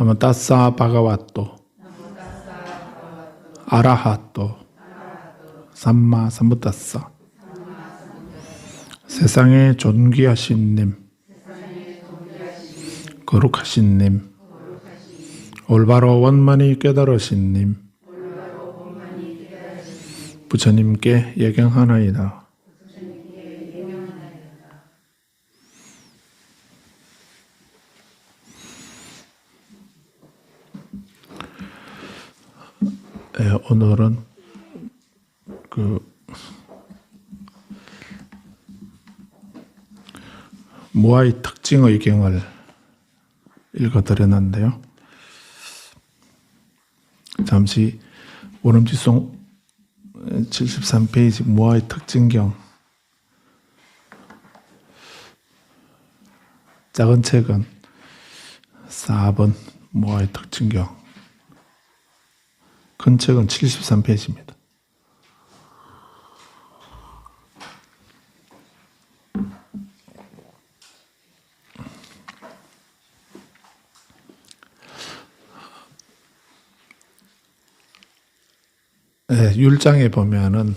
나모따사 바가와또 아라하또 삼마 삼부따사. 세상에 존귀하신 님, 거룩하신 님, 올바로 원만히 깨달으신 님, 부처님께 예경하나이다. 오늘은 무아의 특징의 경을 읽어드렸는데요. 잠시 원음지송 73페이지 무아의 특징경, 작은 책은 4번 무아의 특징경, 큰 책은 73페이지입니다. 네, 율장에 보면은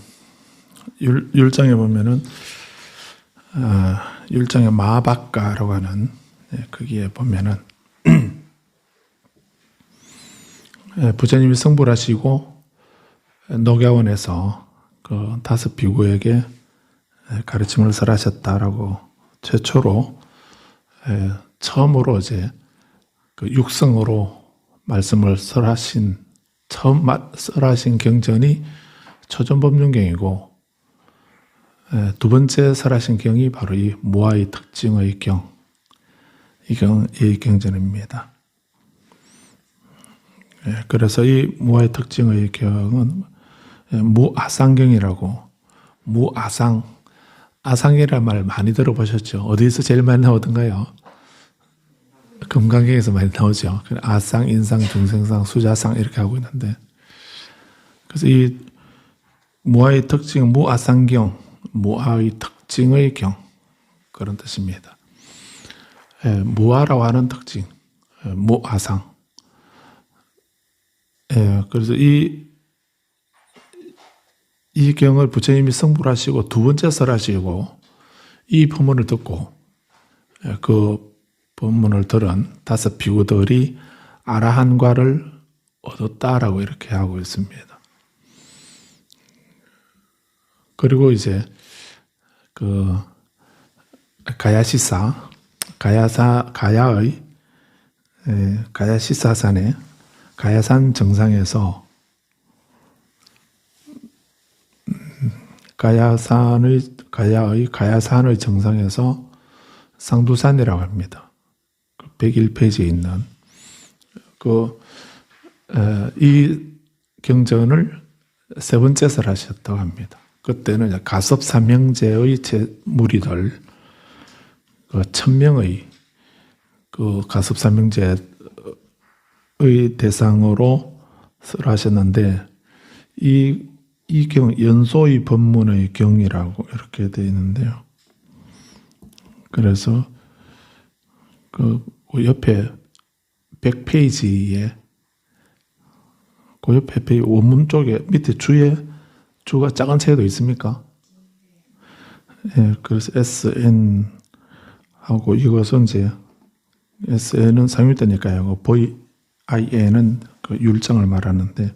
율장의 마박가라고 하는, 거기에 보면은 부처님이 성불하시고 녹야원에서 그 5 비구에게 가르침을 설하셨다라고 최초로 처음으로 이제 그 육성으로 말씀을 처음 설하신 경전이 초전법륜경이고, 두 번째 설하신 경이 바로 이 무아의 특징의 경, 이 경전입니다. 그래서 이 무아의 특징의 경은 무아상경이라고, 아상이라는 말 많이 들어보셨죠? 어디서 제일 많이 나오던가요? 금강경에서 많이 나오죠. 아상, 인상, 중생상, 수자상 이렇게 하고 있는데, 그래서 이 무아의 특징, 무아상경, 무아의 특징의 경, 그런 뜻입니다. 무아라고 하는 특징, 무아상. 그래서 이 경을 부처님이 성불하시고 두 번째 설하시고, 이 법문을 듣고 그 법문을 들은 5 비구들이 아라한과를 얻었다라고 이렇게 하고 있습니다. 그리고 이제 그 가야시사산의 가야산 정상에서 가야산의 정상에서 상두산이라고 합니다. 101페이지에 있는 이 경전을 3번째 설하셨다고 합니다. 그때는 가섭삼형제의 무리들, 1000명의 가섭삼형제의 대상으로 설하셨는데, 이 경, 연소의 법문의 경이라고 이렇게 되어 있는데요. 그래서 그 옆에 100페이지에 그 옆에 페이지 원문 쪽에 밑에 주가 작은 책도 있습니까? 그래서 SN하고 이것은 이제 SN은 상유대니까요. VIN은 그 율장을 말하는데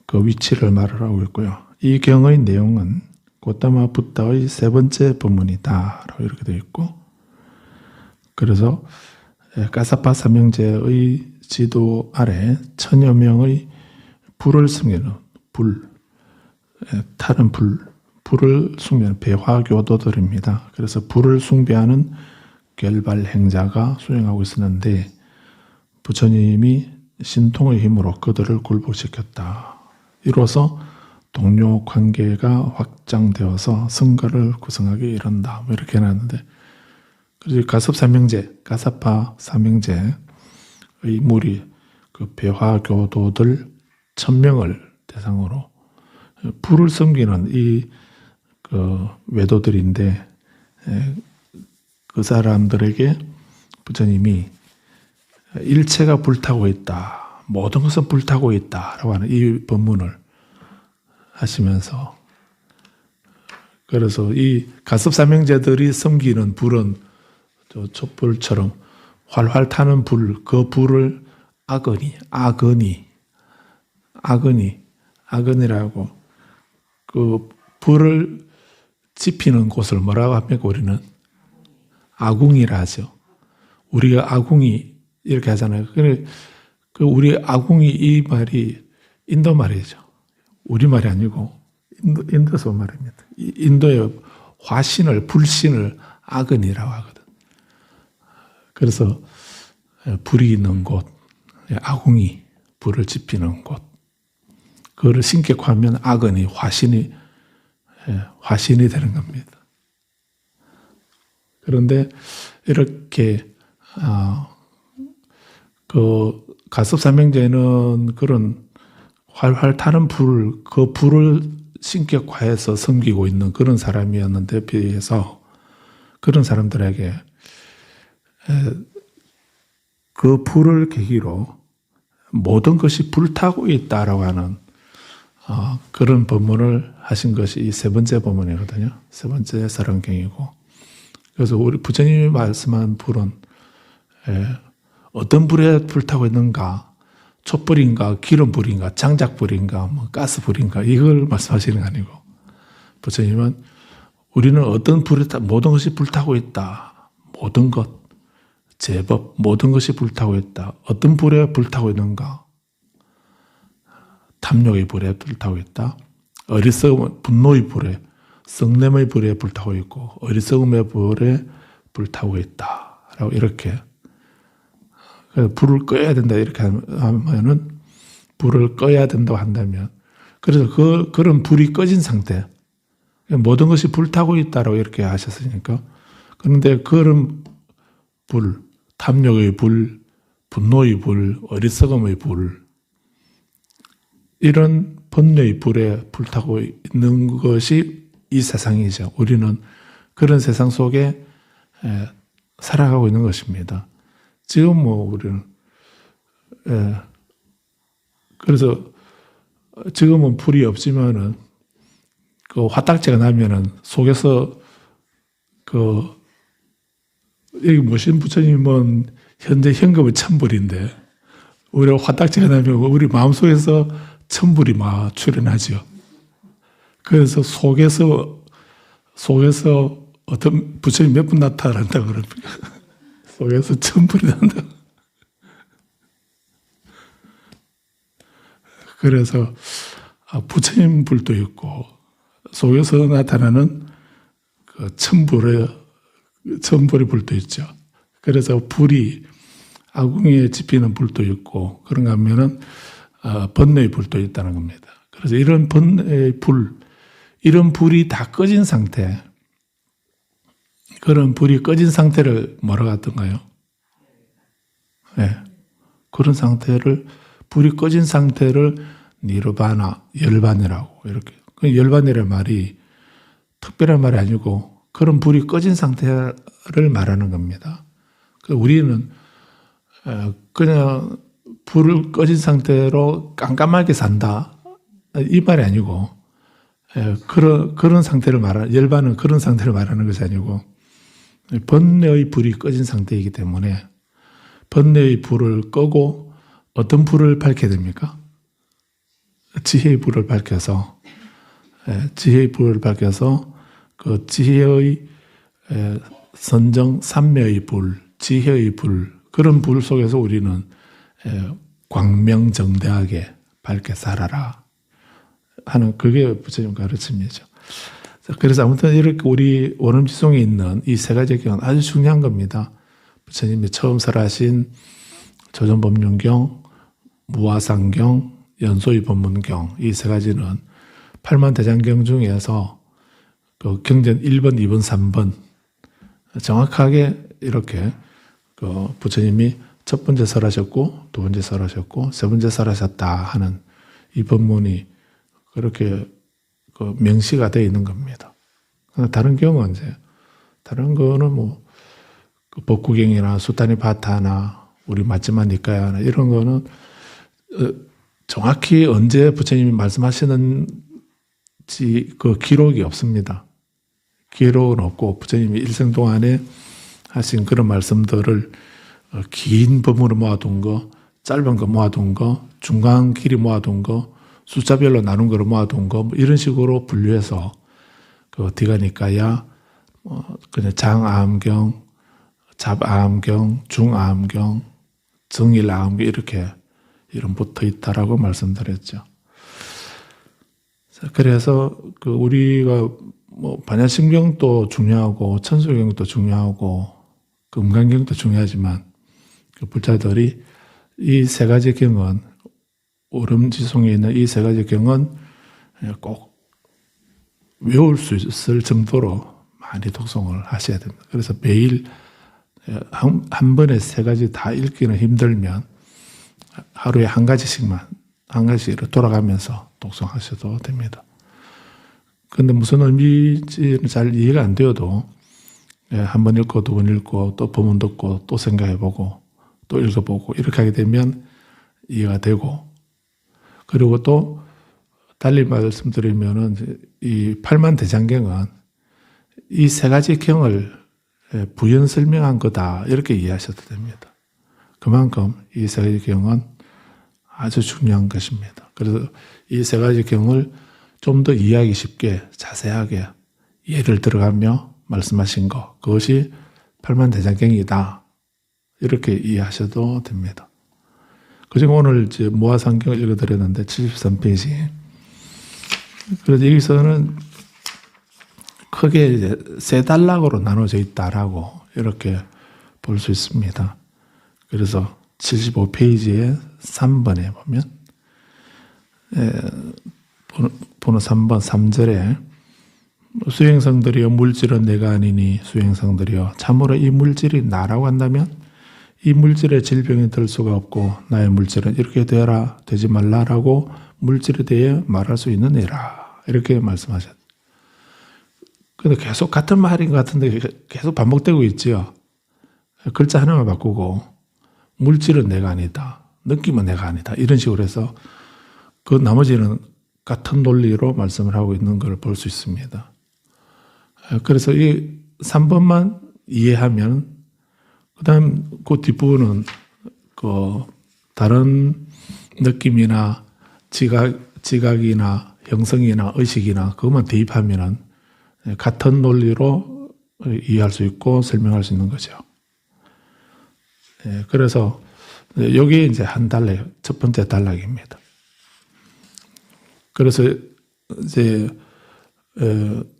그 위치를 말을 하고 있고요. 이 경의 내용은 고타마 붓다의 3번째 법문이다라고 이렇게 되어 있고, 그래서 가사파 삼형제의 지도 아래 1000여 명의 불을 숨기는 타는 불을 숭배하는 배화교도들입니다. 그래서 불을 숭배하는 결발행자가 수행하고 있었는데, 부처님이 신통의 힘으로 그들을 굴복시켰다. 이로써 동료 관계가 확장되어서 성가를 구성하게 이른다. 이렇게 해놨는데, 그래서 가사파 삼형제의 무리, 그 배화교도들 1000명을 대상으로 불을 섬기는 이 외도들인데, 그 사람들에게 부처님이 일체가 불타고 있다. 모든 것은 불타고 있다라고 하는 이 본문을 하시면서, 그래서 이 가섭사명제들이 섬기는 불은 저 촛불처럼 활활 타는 불, 그 불을 아거니라고, 그 불을 지피는 곳을 뭐라고 합니까? 우리는 아궁이라 하죠. 우리가 아궁이 이렇게 하잖아요. 그 우리 아궁이 이 말이 인도 말이죠. 우리 말이 아니고 인도서 말입니다. 인도의 화신을, 불신을 아거니라고 하거든. 그래서 불이 있는 곳, 아궁이, 불을 지피는 곳, 그거를 신격화하면 아거니, 화신이 되는 겁니다. 그런데 이렇게 그 가섭사명제는 그런 활활 타는 불, 그 불을 신격화해서 섬기고 있는 그런 사람이었는데, 비해서 그런 사람들에게 그 불을 계기로 모든 것이 불타고 있다라고 하는 그런 본문을 하신 것이 이 세 번째 본문이거든요. 세 번째 사랑경이고. 그래서 우리 부처님이 말씀한 불은 어떤 불에 불타고 있는가, 촛불인가, 기름불인가, 장작불인가, 뭐 가스불인가, 이걸 말씀하시는 게 아니고, 부처님은 우리는 어떤 불에 모든 것이 불타고 있다. 모든 것, 제법 모든 것이 불타고 있다. 어떤 불에 불타고 있는가? 탐욕의 불에 불타고 있다. 어리석음, 분노의 불에, 성냄의 불에 불타고 있고, 어리석음의 불에 불타고 있다. 라고 이렇게. 불을 꺼야 된다. 이렇게 하면은, 불을 꺼야 된다고 한다면, 그래서 그런 불이 꺼진 상태, 모든 것이 불타고 있다라고 이렇게 하셨으니까, 그런데 그런 불, 탐욕의 불, 분노의 불, 어리석음의 불, 이런 번뇌의 불에 불타고 있는 것이 이 세상이죠. 우리는 그런 세상 속에 살아가고 있는 것입니다. 지금 뭐 우리는 그래서 지금은 불이 없지만은 그 화딱지가 나면은 속에서 여기 모신 부처님은 현재 현금은 1000불인데 우리가 화딱지가 나면 우리 마음속에서 1000불이 막 출현하죠. 그래서 속에서 어떤 부처님 몇 분 나타난다고 그럽니까? 속에서 1000불이 난다. 그래서 부처님 불도 있고 속에서 나타나는 그 1000불의 불도 있죠. 그래서 불이 아궁이에 지피는 불도 있고 그런가 하면은 번뇌의 불도 있다는 겁니다. 그래서 이런 번뇌의 불, 이런 불이 다 꺼진 상태, 그런 불이 꺼진 상태를 뭐라고 하던가요? 네. 그런 상태를, 불이 꺼진 상태를 니르바나, 열반이라고 이렇게. 그 열반이라는 말이 특별한 말이 아니고 그런 불이 꺼진 상태를 말하는 겁니다. 우리는 그냥 불을 꺼진 상태로 깜깜하게 산다, 이 말이 아니고, 그런 상태를 말하는, 열반은 그런 상태를 말하는 것이 아니고, 번뇌의 불이 꺼진 상태이기 때문에 번뇌의 불을 끄고 어떤 불을 밝혀야 됩니까? 지혜의 불을 밝혀서, 그 지혜의 선정 삼매의 불, 지혜의 불, 그런 불 속에서 우리는 광명정대하게 밝게 살아라 하는, 그게 부처님 가르침이죠. 그래서 아무튼 이렇게 우리 원음지송에 있는 이 세 가지 경은 아주 중요한 겁니다. 부처님이 처음 설하신 조전법륜경, 무화상경, 연소위법문경, 이 세 가지는 8만대장경 중에서 그 경전 1번, 2번, 3번 정확하게 이렇게 그 부처님이 첫 번째 설하셨고, 두 번째 설하셨고, 세 번째 설하셨다 하는 이 법문이 그렇게 그 명시가 되어 있는 겁니다. 다른 경우는 다른 거는 뭐, 그 법구경이나 수타니파타나 우리 맞지만 니까야 하나 이런 거는 정확히 언제 부처님이 말씀하시는지 그 기록이 없습니다. 기록은 없고 부처님이 일생 동안에 하신 그런 말씀들을 긴 법으로 모아둔 거, 짧은 거 모아둔 거, 중간 길이 모아둔 거, 숫자별로 나눈 거로 모아둔 거, 뭐 이런 식으로 분류해서 그 디가니까야 그냥 장아함경, 잡아함경, 중아함경, 정일아함경 이렇게 이름 붙어 있다라고 말씀드렸죠. 그래서 그 우리가 뭐 반야심경도 중요하고 천수경도 중요하고 그 음간경도 중요하지만 그 불자들이 이 세 가지 경은 오름지송에 있는 이 세 가지 경은 꼭 외울 수 있을 정도로 많이 독송을 하셔야 됩니다. 그래서 매일 한 번에 세 가지 다 읽기는 힘들면 하루에 한 가지씩으로 돌아가면서 독송하셔도 됩니다. 근데 무슨 의미인지는 잘 이해가 안 되어도 한 번 읽고 두 번 읽고 또 법문 듣고 또 생각해보고 또 읽어보고 이렇게 하게 되면 이해가 되고, 그리고 또 달리 말씀드리면은 이 팔만대장경은 이 세 가지 경을 부연 설명한 거다 이렇게 이해하셔도 됩니다. 그만큼 이 세 가지 경은 아주 중요한 것입니다. 그래서 이 세 가지 경을 좀 더 이해하기 쉽게 자세하게 예를 들어가며 말씀하신 것, 그것이 팔만대장경이다 이렇게 이해하셔도 됩니다. 그중 오늘 이제 무아상경을 읽어드렸는데 73페이지. 그래서 여기서는 크게 이제 세 단락으로 나눠져 있다라고 이렇게 볼 수 있습니다. 그래서 75페이지에 3번에 보면 번호 3번 3절에 수행성들이여 물질은 내가 아니니 수행성들이여 참으로 이 물질이 나라고 한다면 이 물질의 질병이 들 수가 없고 나의 물질은 이렇게 되어라 되지 말라라고 물질에 대해 말할 수 있는 애라 이렇게 말씀하셨어요. 근데 계속 같은 말인 것 같은데 계속 반복되고 있지요. 글자 하나만 바꾸고 물질은 내가 아니다, 느낌은 내가 아니다 이런 식으로 해서 그 나머지는 같은 논리로 말씀을 하고 있는 걸 볼 수 있습니다. 그래서 이 3번만 이해하면 그 다음 그 뒷부분은 그 다른 느낌이나 지각이나 형성이나 의식이나 그것만 대입하면은 같은 논리로 이해할 수 있고 설명할 수 있는 거죠. 그래서 여기 이제 한 단락, 첫 번째 단락입니다. 그래서 이제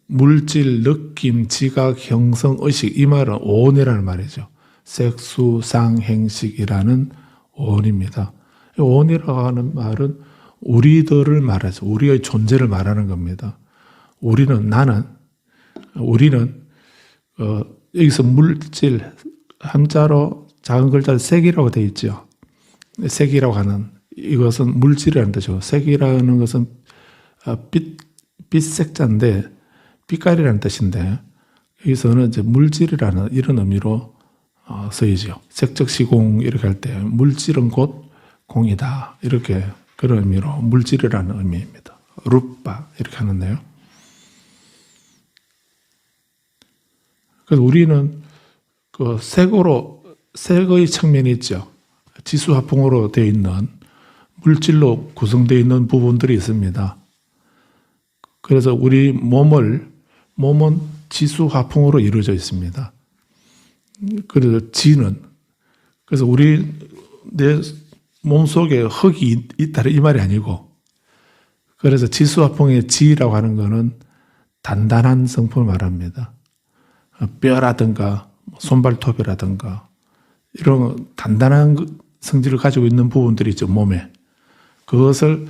물질, 느낌, 지각, 형성, 의식 이 말은 오온이라는 말이죠. 색수, 상, 행식이라는 오온입니다. 오온이라고 하는 말은 우리들을 말하죠. 우리의 존재를 말하는 겁니다. 우리는 여기서 물질 한자로 작은 글자로 색이라고 되어 있죠. 색이라고 하는 이것은 물질이라는 뜻이고, 색이라는 것은 빛색자인데 빛깔이라는 뜻인데 여기서는 이제 물질이라는 이런 의미로 쓰이죠. 색적 시공 이렇게 할 때 물질은 곧 공이다 이렇게 그런 의미로 물질이라는 의미입니다. 루빠 이렇게 하는데요. 그래서 우리는 그 색의 측면이 있죠. 지수화풍으로 되어 있는 물질로 구성되어 있는 부분들이 있습니다. 그래서 우리 몸은 지수화풍으로 이루어져 있습니다. 그래서 그래서 내 몸속에 흙이 있다는 이 말이 아니고, 그래서 지수화풍의 지라고 하는 것은 단단한 성품을 말합니다. 뼈라든가 손발톱이라든가 이런 단단한 성질을 가지고 있는 부분들이 있죠, 몸에. 그것을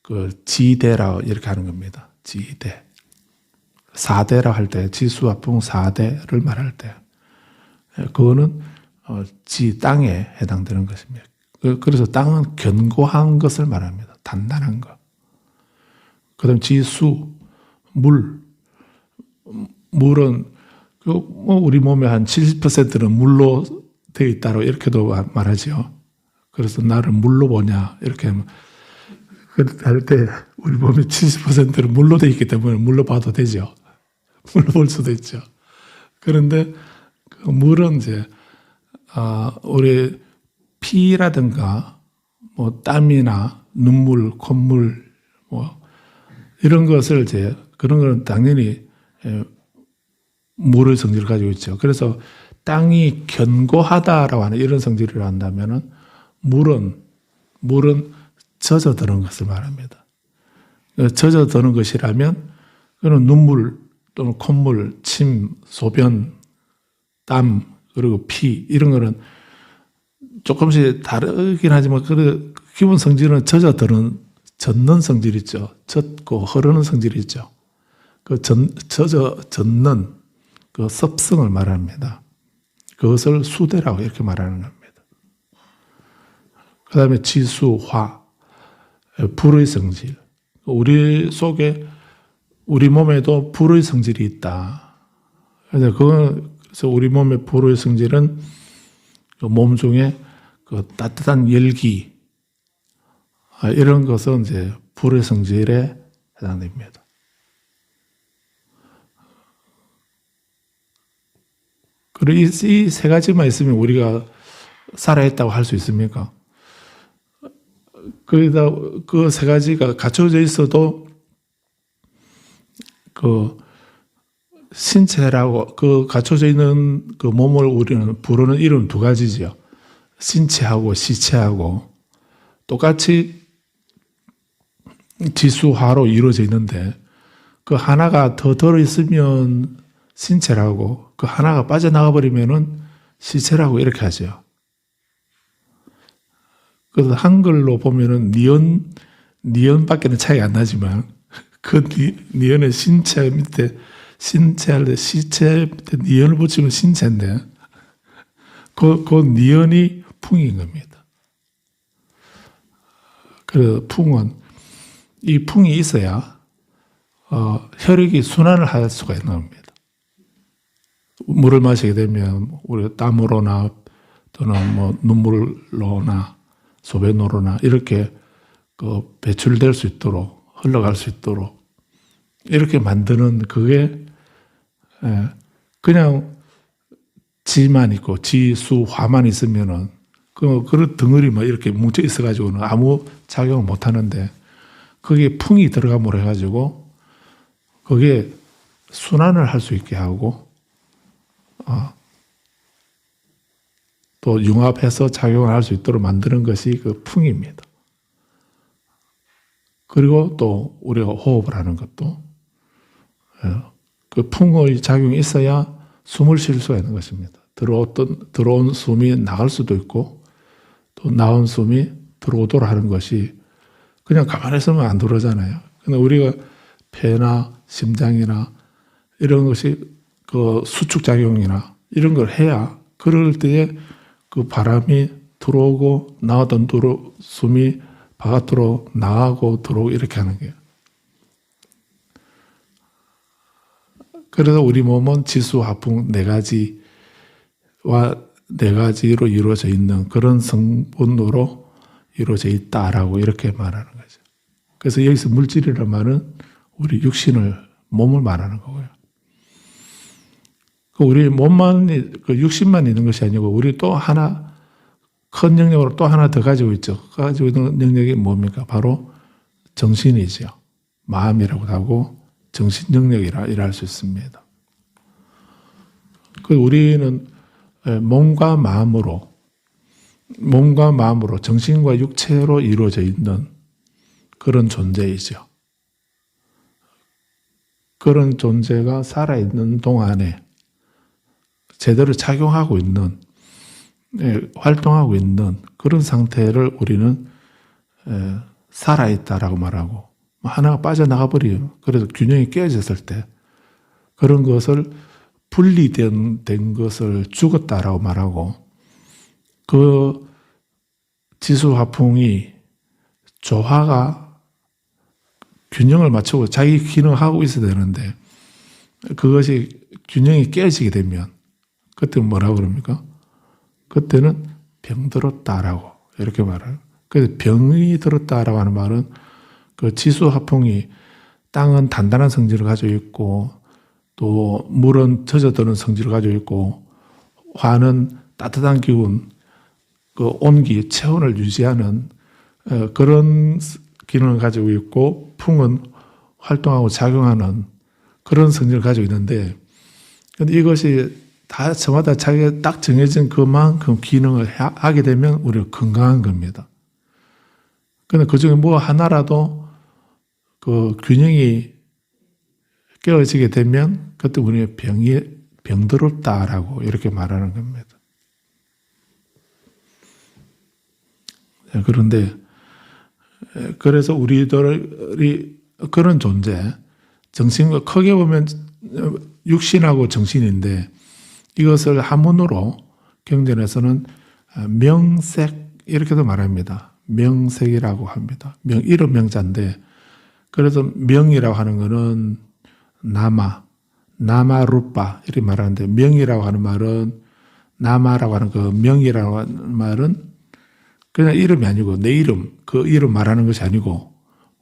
그 지대라고 이렇게 하는 겁니다. 지대. 사대라 할 때, 지수화풍 사대를 말할 때, 그거는 땅에 해당되는 것입니다. 그래서 땅은 견고한 것을 말합니다. 단단한 것. 그 다음 지수, 물은 우리 몸의 한 70%는 물로 되어 있다고 이렇게도 말하죠. 그래서 나를 물로 보냐 이렇게 할 때 우리 몸의 70%는 물로 되어 있기 때문에 물로 봐도 되죠. 물로 볼 수도 있죠. 그런데 그 물은 이제 우리 피라든가 뭐 땀이나 눈물, 콧물 뭐 이런 것을 이제 그런 건 당연히 물의 성질을 가지고 있죠. 그래서 땅이 견고하다라고 하는 이런 성질을 한다면은 물은 젖어드는 것을 말합니다. 젖어드는 것이라면 그는 눈물 또는 콧물, 침, 소변, 땀 그리고 피 이런 거는 조금씩 다르긴 하지만 그 기본 성질은 젖는 성질이 있죠. 젖고 흐르는 성질이 있죠. 그 젖는 그 습성을 말합니다. 그것을 수대라고 이렇게 말하는 겁니다. 그 다음에 지수, 화, 불의 성질. 우리 속에, 우리 몸에도 불의 성질이 있다. 그래서 우리 몸의 불의 성질은 그 몸 중에 그 따뜻한 열기, 이런 것은 이제 불의 성질에 해당됩니다. 그리고 이 세 가지만 있으면 우리가 살아있다고 할 수 있습니까? 거기다 그 세 가지가 갖춰져 있어도 그 신체라고 그 갖춰져 있는 그 몸을 우리는 부르는 이름 두 가지죠. 신체하고 시체하고 똑같이 지수화로 이루어져 있는데 그 하나가 더 들어있으면 신체라고 그 하나가 빠져나가 버리면은 시체라고 이렇게 하죠. 그래서 한글로 보면은 니은밖에는 차이가 안 나지만 그 니은의 신체 밑에 신체할 때 시체 밑에 니은을 붙이면 신체인데 그 니은이 풍인 겁니다. 그래서 풍은 이 풍이 있어야 혈액이 순환을 할 수가 있는 겁니다. 물을 마시게 되면 우리 땀으로나 또는 뭐 눈물로나 소변으로나 이렇게 그 배출될 수 있도록 흘러갈 수 있도록 이렇게 만드는 그게 그냥 지만 있고 지수화만 있으면은 그런 덩어리만 이렇게 뭉쳐 있어가지고는 아무 작용을 못 하는데 거기에 풍이 들어감으로 해가지고 거기에 순환을 할 수 있게 하고 또 융합해서 작용을 할 수 있도록 만드는 것이 그 풍입니다. 그리고 또 우리가 호흡을 하는 것도 그 풍의 작용이 있어야 숨을 쉴 수가 있는 것입니다. 들어온 숨이 나갈 수도 있고 또 나온 숨이 들어오도록 하는 것이 그냥 가만히 있으면 안 들어오잖아요. 근데 우리가 폐나 심장이나 이런 것이 그 수축작용이나 이런 걸 해야 그럴 때에 그 바람이 들어오고 나왔던 숨이 바깥으로 나가고 들어오고 이렇게 하는 거예요. 그래서 우리 몸은 지수, 화풍 네 가지와 네 가지로 이루어져 있는 그런 성분으로 이루어져 있다라고 이렇게 말하는 거죠. 그래서 여기서 물질이라는 말은 우리 몸을 말하는 거고요. 우리 몸만, 그 육신만 있는 것이 아니고 우리 또 하나 큰 영역으로 또 하나 더 가지고 있죠. 가지고 있는 영역이 뭡니까? 바로 정신이죠. 마음이라고 하고 정신 영역이라 할 수 있습니다. 우리는 몸과 마음으로 정신과 육체로 이루어져 있는 그런 존재이죠. 그런 존재가 살아있는 동안에 제대로 작용하고 있는, 활동하고 있는 그런 상태를 우리는 살아있다라고 말하고 하나가 빠져나가 버려요. 그래서 균형이 깨어졌을 때 그런 것을 분리된 것을 죽었다라고 말하고 그 지수화풍이 조화가 균형을 맞추고 자기 기능을 하고 있어야 되는데 그것이 균형이 깨지게 되면 그때 뭐라고 그럽니까? 그때는 병들었다라고 이렇게 말해요. 그래서 병이 들었다라고 하는 말은 그 지수화풍이 땅은 단단한 성질을 가지고 있고 또 물은 젖어드는 성질을 가지고 있고 화는 따뜻한 기운, 그 온기, 체온을 유지하는 그런 기능을 가지고 있고 풍은 활동하고 작용하는 그런 성질을 가지고 있는데 근데 이것이 다 저마다 자기가 딱 정해진 그만큼 기능을 하게 되면 우리가 건강한 겁니다. 그런데 그 중에 뭐 하나라도 그 균형이 깨어지게 되면 그때 우리가 병들었다라고 이렇게 말하는 겁니다. 그런데 그래서 우리들이 그런 존재, 정신과 크게 보면 육신하고 정신인데 이것을 한문으로 경전에서는 명색 이렇게도 말합니다. 명색이라고 합니다. 이름 명자인데 그래서 명이라고 하는 것은 나마루빠 이렇게 말하는데 명이라고 하는 말은 나마라고 하는 그 명이라고 하는 말은 그냥 이름이 아니고 내 이름, 그 이름 말하는 것이 아니고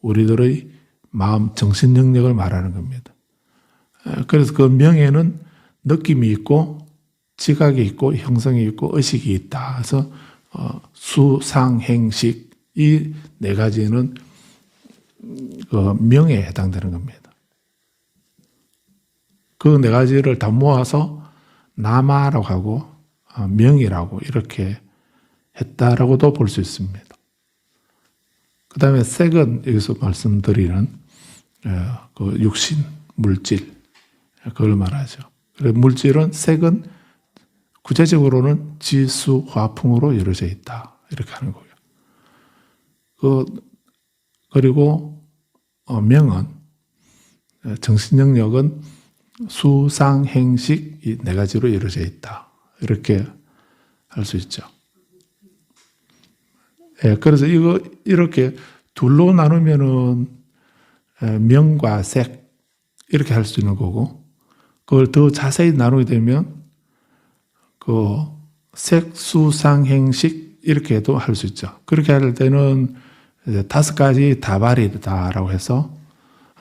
우리들의 마음, 정신 영역을 말하는 겁니다. 그래서 그 명에는 느낌이 있고 지각이 있고 형성이 있고 의식이 있다. 그래서 수상행식 이 네 가지는 그 명에 해당되는 겁니다. 그 네 가지를 다 모아서 나마라고 하고 명이라고 이렇게 했다라고도 볼 수 있습니다. 그 다음에 색은 여기서 말씀드리는 그 육신, 물질 그걸 말하죠. 그래서 물질은 색은 구체적으로는 지수, 화풍으로 이루어져 있다 이렇게 하는 거예요. 그리고 명은 정신 영역은 수상, 행식 이 네 가지로 이루어져 있다 이렇게 할 수 있죠. 그래서 이렇게 둘로 나누면은 명과 색 이렇게 할 수 있는 거고 그걸 더 자세히 나누게 되면 그 색, 수상, 행식 이렇게도 할 수 있죠. 그렇게 할 때는 5가지 다발이다라고 해서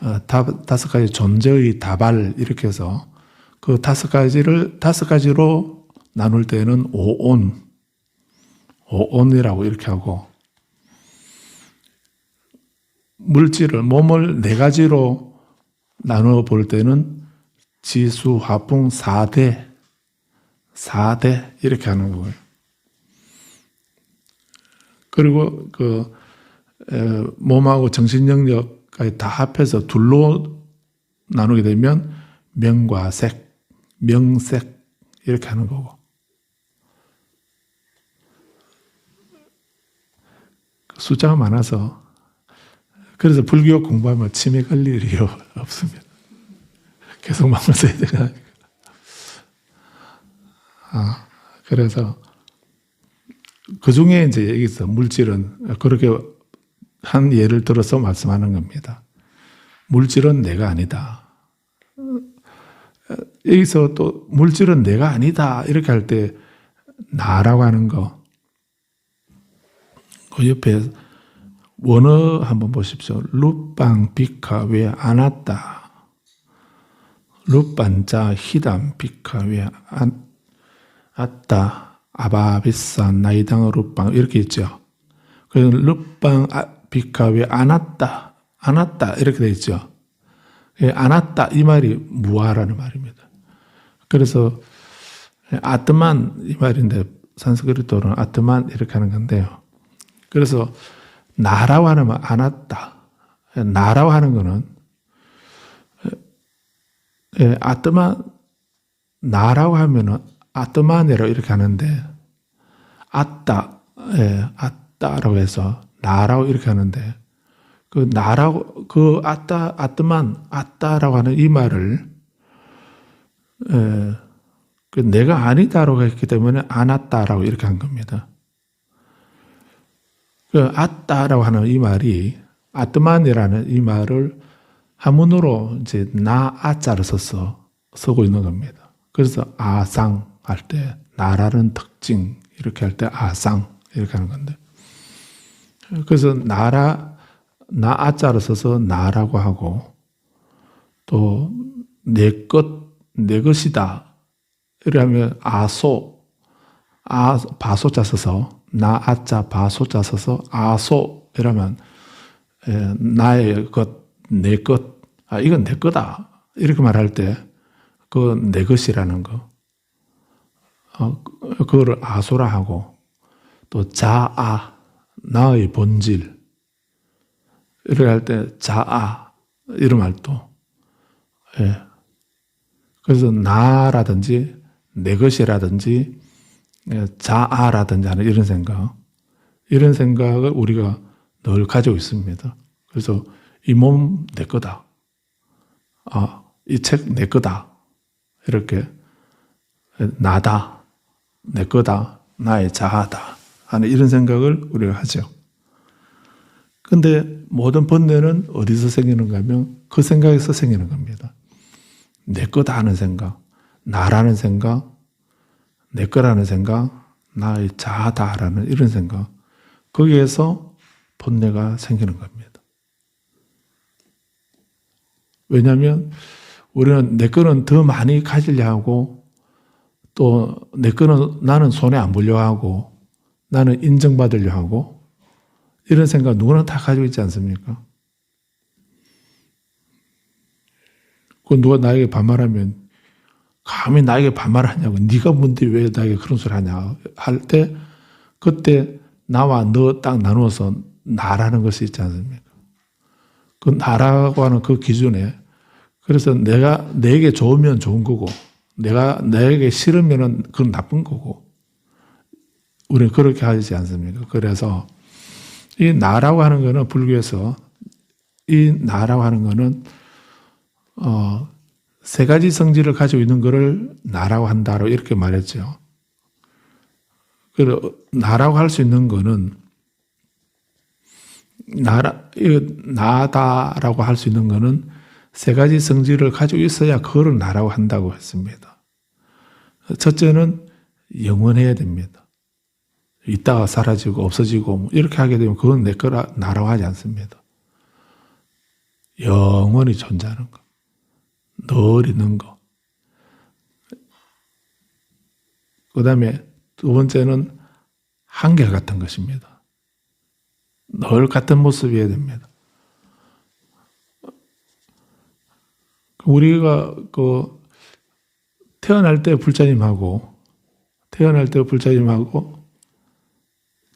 5가지 존재의 다발 이렇게 해서 그 5가지로 나눌 때는 오온이라고 이렇게 하고 물질을 몸을 4가지로 나누어 볼 때는 지수, 화풍, 4대 이렇게 하는 거예요. 그리고 그 몸하고 정신 영역까지 다 합해서 둘로 나누게 되면 명과 색, 명색 이렇게 하는 거고. 숫자가 많아서 그래서 불교 공부하면 치매 걸릴 일이 없습니다. 계속 마음을 써야 되니까. 그래서 그 중에 이제 여기서 물질은 그렇게 한 예를 들어서 말씀하는 겁니다. 물질은 내가 아니다. 여기서 또 물질은 내가 아니다 이렇게 할 때 나라고 하는 거 그 옆에 원어 한번 보십시오. 루빵 비카웨 아나따 루빵자 히담 비카웨 아따 아바비산 나이당 루빵 이렇게 있죠. 그래서 루빵 비카웨 아나따 이렇게 돼 있죠. 아나따 이 말이 무아라는 말입니다. 그래서 아트만 이 말인데 산스크리트어로는 아트만 이렇게 하는 건데요. 그래서 나라고 하는 말 아나따 나라고 하는 거는 아트만 나라고 하면은 아트만이라고 이렇게 하는데 아따라고 해서 나라고 이렇게 하는데 그 나라고 그 아따라고 하는 이 말을 그 내가 아니다라고 했기 때문에 아나따라고 이렇게 한 겁니다. 그 아따라고 하는 이 말이 아트만이라는 이 말을 한문으로 이제 나 아자를 써서 쓰고 있는 겁니다. 그래서 아상 할 때 나라는 특징 이렇게 할 때 아상 이렇게 하는 건데, 그래서 나라 나 아자를 써서 나라고 하고, 또 내 것 내 것이다 이러면 아소 바소자 써서 나 아자 바소자 써서 아소 이러면 나의 것 내 것 이건 내 거다 이렇게 말할 때 그 내 것이라는 거 그거를 아소라 하고, 또 자아 나의 본질 이렇게 할 때 자아 이런 말도 그래서 나라든지 내 것이라든지 자아라든지 하는 이런 생각을 우리가 늘 가지고 있습니다. 그래서 이 몸 내 거다, 이 책 내 거다, 이렇게 나다, 내 거다, 나의 자아다 하는 이런 생각을 우리가 하죠. 근데 모든 번뇌는 어디서 생기는가 하면 그 생각에서 생기는 겁니다. 내 거다 하는 생각, 나라는 생각, 내 거라는 생각, 나의 자아다라는 이런 생각, 거기에서 번뇌가 생기는 겁니다. 왜냐하면 우리는 내 거는 더 많이 가지려 하고, 또 내 거는 나는 손에 안 보려 하고, 나는 인정받으려 하고, 이런 생각 누구나 다 가지고 있지 않습니까? 그 누가 나에게 반말하면 감히 나에게 반말하냐고, 네가 뭔데 왜 나에게 그런 소리 하냐 할 때, 그때 나와 너 딱 나누어서 나라는 것이 있지 않습니까? 그 나라고 하는 그 기준에, 그래서 내가 내게 좋으면 좋은 거고, 내게 싫으면 그건 나쁜 거고, 우리는 그렇게 하지 않습니까? 그래서 이 나라고 하는 거는 불교에서 이 나라고 하는 거는 세 가지 성질을 가지고 있는 것을 나라고 한다고 이렇게 말했죠. 그리고 나라고 할 수 있는 거는 나다라고 할 수 있는 거는 세 가지 성질을 가지고 있어야 그거를 나라고 한다고 했습니다. 첫째는 영원해야 됩니다. 있다가 사라지고 없어지고 이렇게 하게 되면 그건 내 거라 나라고 하지 않습니다. 영원히 존재하는 거, 늘 있는 거. 그 다음에 두 번째는 한결같은 것입니다. 늘 같은 모습이어야 됩니다. 우리가 태어날 때 불자님하고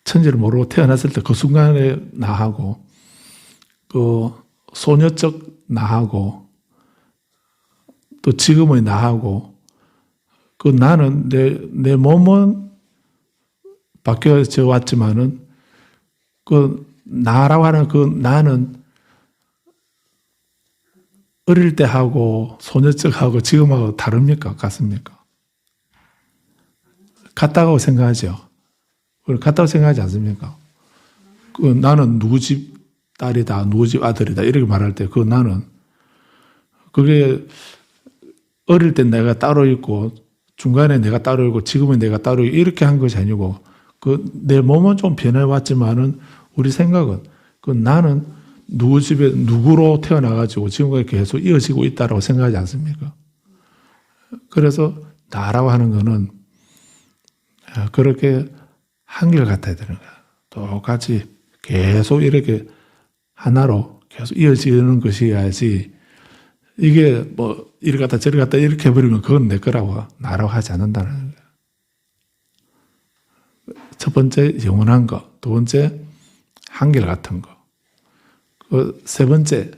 천지를 모르고 태어났을 때 그 순간에 나하고, 그 소녀적 나하고, 또 지금의 나하고, 그 나는 내 몸은 바뀌어져 왔지만은 그 나라고 하는 그 나는 어릴 때 하고 소녀적하고 지금하고 다릅니까? 같습니까? 같다고 생각하죠. 같다고 생각하지 않습니까? 그 나는 누구 집 딸이다, 누구 집 아들이다 이렇게 말할 때 그 나는, 그게 어릴 때 내가 따로 있고 중간에 내가 따로 있고 지금은 내가 따로 있고 이렇게 한 것이 아니고, 그 내 몸은 좀 변해왔지만은 우리 생각은 그 나는 누구 집에 누구로 태어나가지고 지금까지 계속 이어지고 있다라고 생각하지 않습니까? 그래서 나라고 하는 거는 그렇게 한결같아야 되는 거야. 똑같이 계속 이렇게 하나로 계속 이어지는 것이어야지, 이게 뭐 이리 갔다 저리 갔다 이렇게 해버리면 그건 내 거라고 나라고 하지 않는다는 거예요. 첫 번째 영원한 거, 두 번째 한결같은 거, 그 세 번째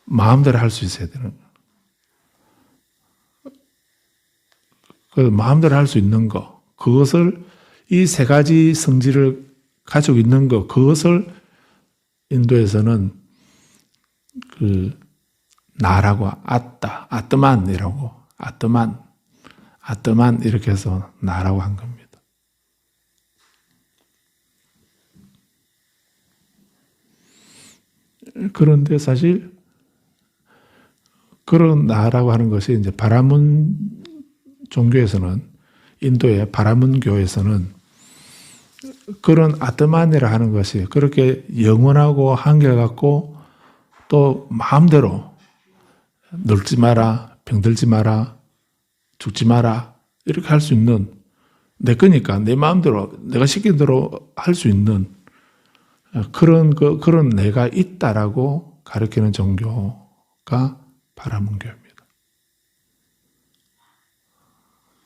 마음대로 할 수 있어야 되는 거. 그 마음대로 할 수 있는 거, 그것을 이 세 가지 성질을 가지고 있는 거, 그것을 인도에서는 그 나라고 아뜨만이라고, 아뜨만 이렇게 해서 나라고 한 겁니다. 그런데 사실 그런 나라고 하는 것이 이제 바라문 종교에서는 인도의 바라문 교에서는 그런 아트만이라 하는 것이 그렇게 영원하고 한결같고 또 마음대로 늙지 마라, 병들지 마라, 죽지 마라 이렇게 할 수 있는 내 거니까 내 마음대로 내가 시킨 대로 할 수 있는 그런 내가 있다라고 가르치는 종교가 바라문교입니다.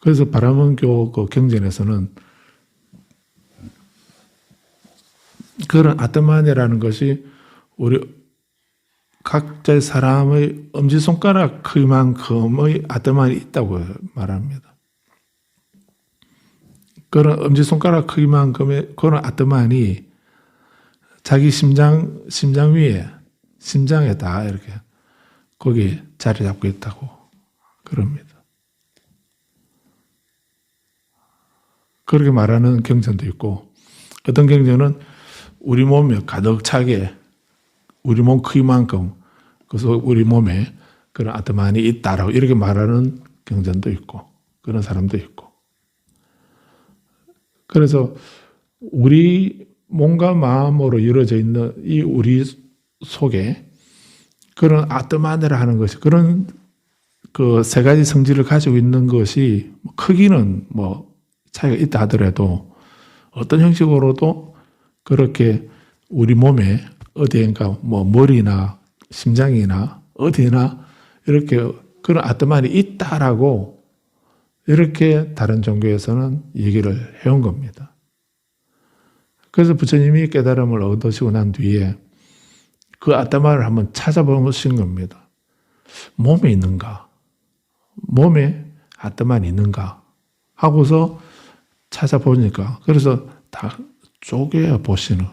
그래서 바라문교 그 경전에서는 그런 아트만이라는 것이 우리 각자의 사람의 엄지손가락 크기만큼의 아트만이 있다고 말합니다. 그런 엄지손가락 크기만큼의 그런 아트만이 자기 심장 위에, 심장에 다 이렇게 거기 자리 잡고 있다고 그럽니다. 그렇게 말하는 경전도 있고, 어떤 경전은 우리 몸에 가득 차게 우리 몸 크기만큼 그래서 우리 몸에 그런 아트만이 있다라고 이렇게 말하는 경전도 있고 그런 사람도 있고, 그래서 우리 몸과 마음으로 이루어져 있는 이 우리 속에 그런 아트만이라 하는 것이 그런 그 세 가지 성질을 가지고 있는 것이 크기는 뭐 차이가 있다 하더라도 어떤 형식으로도 그렇게 우리 몸에 어디엔가 뭐 머리나 심장이나 어디나 이렇게 그런 아트만이 있다라고 이렇게 다른 종교에서는 얘기를 해온 겁니다. 그래서 부처님이 깨달음을 얻으시고 난 뒤에 그 아트만을 한번 찾아보신 겁니다. 몸에 있는가? 몸에 아트만이 있는가? 하고서 찾아보니까 그래서 다 쪼개 보시는,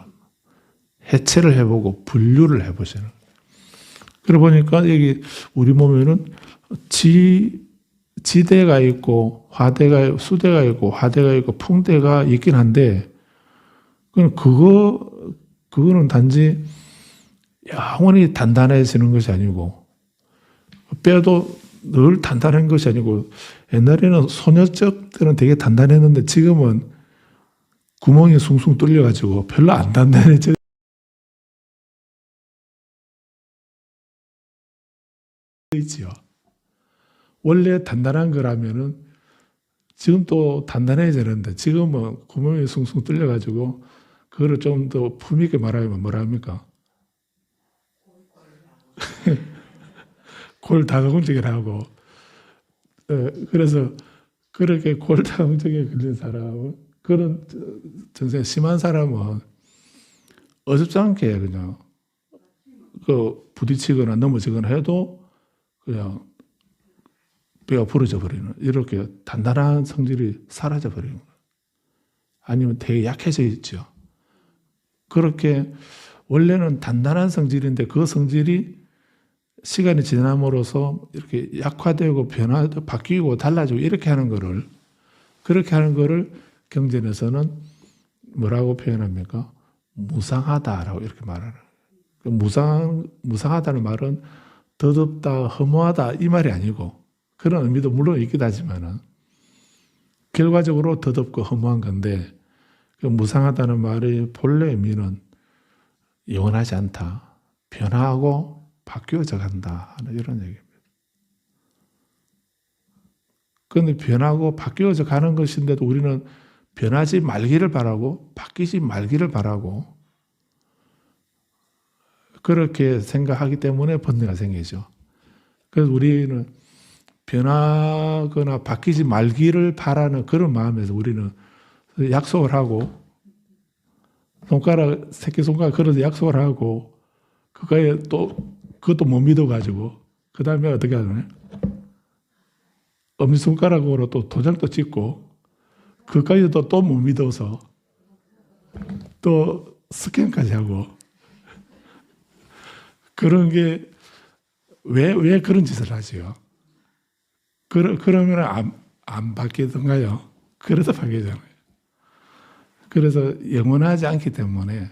해체를 해보고 분류를 해보시는. 그러고 보니까 여기 우리 몸에는 지대가 있고 화대가 수대가 있고 화대가 있고 풍대가 있긴 한데 그거는 단지 영원히 단단해지는 것이 아니고 뼈도 늘 단단한 것이 아니고 옛날에는 소녀적 때는 되게 단단했는데 지금은 구멍이 숭숭 뚫려가지고 별로 안 단단해져 있지요. 원래 단단한 거라면은 지금 또 단단해지는데 지금은 구멍이 숭숭 뚫려가지고 그거를 좀 더 품있게 말하면 뭐라 합니까? 골다공증이라고. 그래서 그렇게 골다공증에 걸린 사람은 그런 전생 심한 사람은 어줍지 않게 그냥 그 부딪히거나 넘어지거나 해도 그냥 뼈가 부러져 버리는 이렇게 단단한 성질이 사라져 버리는 거예요. 아니면 되게 약해져 있죠. 그렇게 원래는 단단한 성질인데 그 성질이 시간이 지남으로써 이렇게 약화되고 변화되고 바뀌고 달라지고 이렇게 하는 거를 그렇게 하는 거를 경전에서는 뭐라고 표현합니까? 무상하다라고 이렇게 말하는 거예요. 무상하다는 말은 더덥다, 허무하다 이 말이 아니고 그런 의미도 물론 있긴 하지만은 결과적으로 더덥고 허무한 건데 그 무상하다는 말의 본래 의미는 영원하지 않다, 변화하고 바뀌어져 간다 하는 이런 얘기입니다. 그런데 변하고 바뀌어져 가는 것인데도 우리는 변하지 말기를 바라고 바뀌지 말기를 바라고 그렇게 생각하기 때문에 번뇌가 생기죠. 그래서 우리는 변하거나 바뀌지 말기를 바라는 그런 마음에서 우리는 약속을 하고 새끼손가락 걸어서 약속을 하고 그거에 또 그것도 못 믿어가지고 그 다음에 어떻게 하느냐? 엄지손가락으로 또 도장도 찍고 그까지도 또 못 믿어서 또 스캔까지 하고 그런 게 왜 그런 짓을 하지요? 그러면 안 바뀌던가요? 그래서 바뀌잖아요. 그래서 영원하지 않기 때문에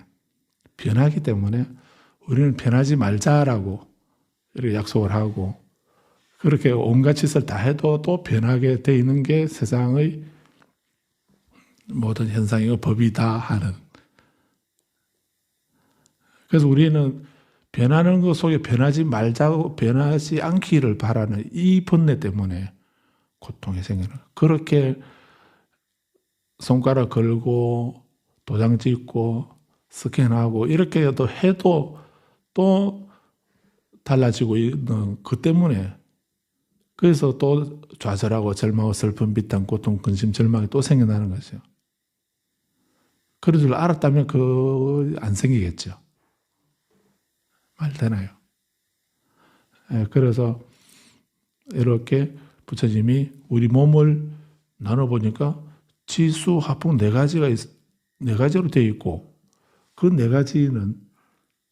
변하기 때문에 우리는 변하지 말자라고 이렇게 약속을 하고 그렇게 온갖 짓을 다 해도 또 변하게 돼 있는 게 세상의 모든 현상이 법이다 하는. 그래서 우리는 변하는 것 속에 변하지 말자고, 변하지 않기를 바라는 이 번뇌 때문에 고통이 생기는 거예요. 그렇게 손가락 걸고 도장 찍고 스캔하고 이렇게 해도 또 달라지고 있는 그 때문에, 그래서 또 좌절하고 절망하고 슬픔, 비탄, 고통, 근심, 절망이 또 생겨나는 거죠. 그런 줄 알았다면 안 생기겠죠. 말 되나요? 그래서 이렇게 부처님이 우리 몸을 나눠보니까 지수, 화풍 네 가지로 되어 있고 그 네 가지는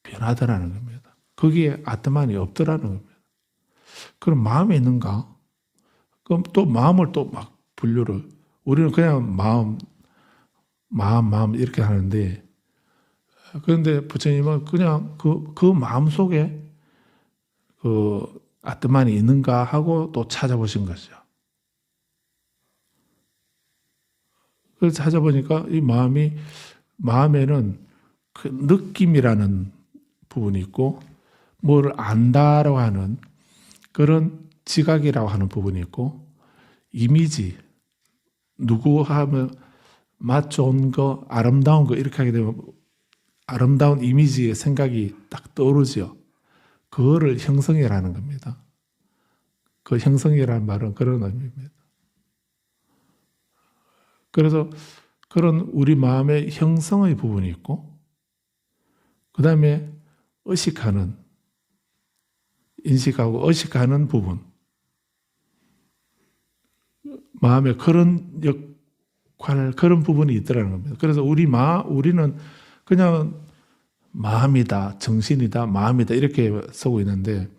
변하더라는 겁니다. 거기에 아트만이 없더라는 겁니다. 그럼 마음에 있는가? 그럼 또 마음을 또 막 분류를, 우리는 그냥 마음 이렇게 하는데, 그런데 부처님은 그냥 그 마음 속에 그 아트만이 있는가 하고 또 찾아보신 거죠. 그래서 찾아보니까 이 마음에는 그 느낌이라는 부분이 있고, 뭘 안다라고 하는 그런 지각이라고 하는 부분이 있고, 이미지, 누구 하면 맛 좋은 거, 아름다운 거 이렇게 하게 되면 아름다운 이미지의 생각이 딱 떠오르죠. 그거를 형성이라는 겁니다. 그 형성이라는 말은 그런 의미입니다. 그래서 그런 우리 마음의 형성의 부분이 있고, 그 다음에 인식하고 의식하는 부분, 마음에 그런 역할, 그런 부분이 있더라는 겁니다. 그래서 우리는 그냥 마음이다, 정신이다, 마음이다 이렇게 쓰고 있는데,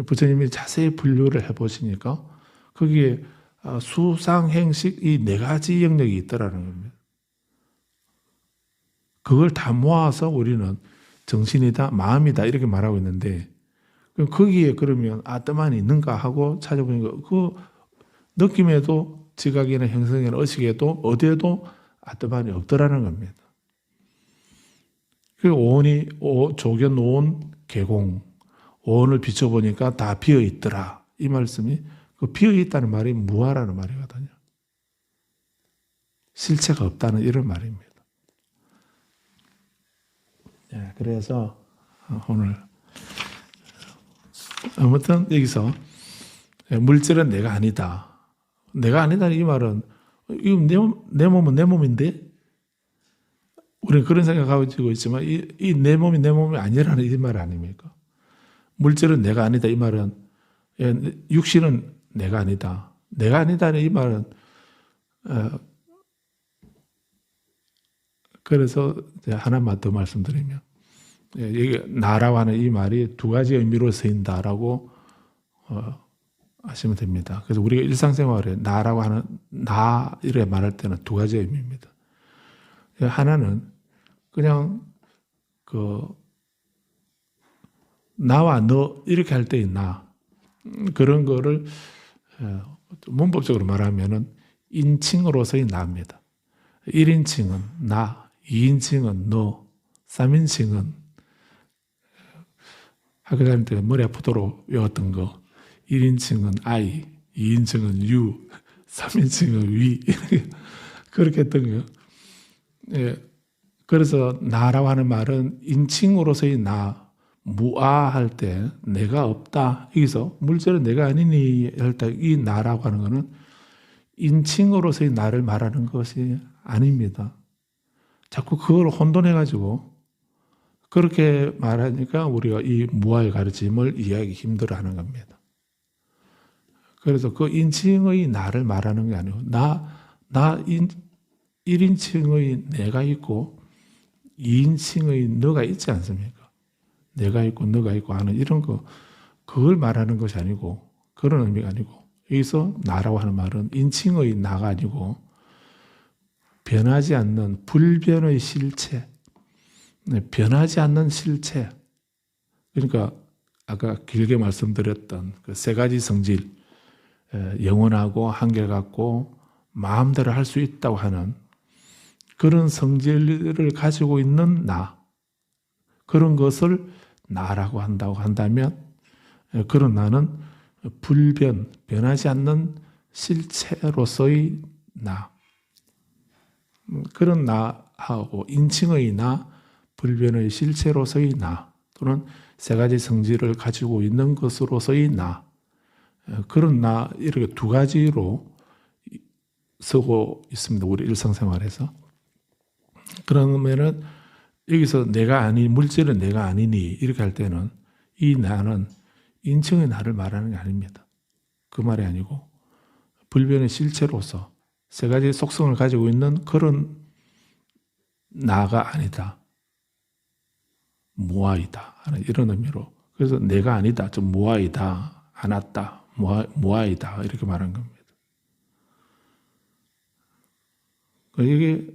부처님이 자세히 분류를 해보시니까 거기에 수상행식 이 네 가지 영역이 있더라는 겁니다. 그걸 다 모아서 우리는 정신이다, 마음이다 이렇게 말하고 있는데, 그럼 거기에 그러면 아트만이 있는가 하고 찾아보니까 그 느낌에도, 지각이나 형성이나 의식에도 어디에도 아트만이 없더라는 겁니다. 그 조견 온 개공, 오온을 비춰보니까 다 비어있더라. 이 말씀이, 그 비어있다는 말이 무아라는 말이거든요. 실체가 없다는 이런 말입니다. 그래서 오늘 아무튼 여기서 물질은 내가 아니다. 내가 아니다는 이 말은, 내 몸은 내 몸인데, 우리는 그런 생각하고 있지만 이 내 몸이 내 몸이 아니라는 이 말 아닙니까? 물질은 내가 아니다 이 말은, 육신은 내가 아니다. 내가 아니다는 이 말은, 그래서 하나만 더 말씀드리면, 여기 나라고 하는 이 말이 두 가지 의미로 쓰인다라고 하시면 됩니다. 그래서 우리가 일상생활에 나라고 하는, 나 이렇게 말할 때는 두 가지 의미입니다. 하나는 그냥 나와 너 이렇게 할 때의 나, 그런 거를 문법적으로 말하면은 인칭으로서의 나입니다. 1인칭은 나, 2인칭은 너, 3인칭은 학교 다닐 때 머리 아프도록 외웠던 거, 1인칭은 I, 2인칭은 you, 3인칭은 we 그렇게 했던 거예요. 그래서 나라고 하는 말은 인칭으로서의 나, 무아할 때 내가 없다. 여기서 물질은 내가 아니니 할 때 이 나라고 하는 것은 인칭으로서의 나를 말하는 것이 아닙니다. 자꾸 그걸 혼돈해가지고 그렇게 말하니까 우리가 이 무아의 가르침을 이해하기 힘들어하는 겁니다. 그래서 그 인칭의 나를 말하는 게 아니고 1인칭의 내가 있고 2인칭의 너가 있지 않습니까? 내가 있고 너가 있고 하는 이런 거, 그걸 말하는 것이 아니고, 그런 의미가 아니고, 여기서 나라고 하는 말은 인칭의 나가 아니고 변하지 않는 불변의 실체, 변하지 않는 실체. 그러니까 아까 길게 말씀드렸던 그 세 가지 성질, 영원하고 한결같고 마음대로 할 수 있다고 하는 그런 성질을 가지고 있는 나, 그런 것을 나라고 한다고 한다면 그런 나는 변하지 않는 실체로서의 나, 그런 나하고 인칭의 나, 불변의 실체로서의 나, 또는 세 가지 성질을 가지고 있는 것으로서의 나, 그런 나, 이렇게 두 가지로 쓰고 있습니다. 우리 일상생활에서. 그러면은 여기서 내가 아니, 물질은 내가 아니니 이렇게 할 때는 이 나는 인칭의 나를 말하는 게 아닙니다. 그 말이 아니고 불변의 실체로서 세 가지 속성을 가지고 있는 그런 나가 아니다. 무아이다 하는 이런 의미로. 그래서 내가 아니다, 좀 무아이다, 안았다, 무아이다 이렇게 말하는 겁니다. 이게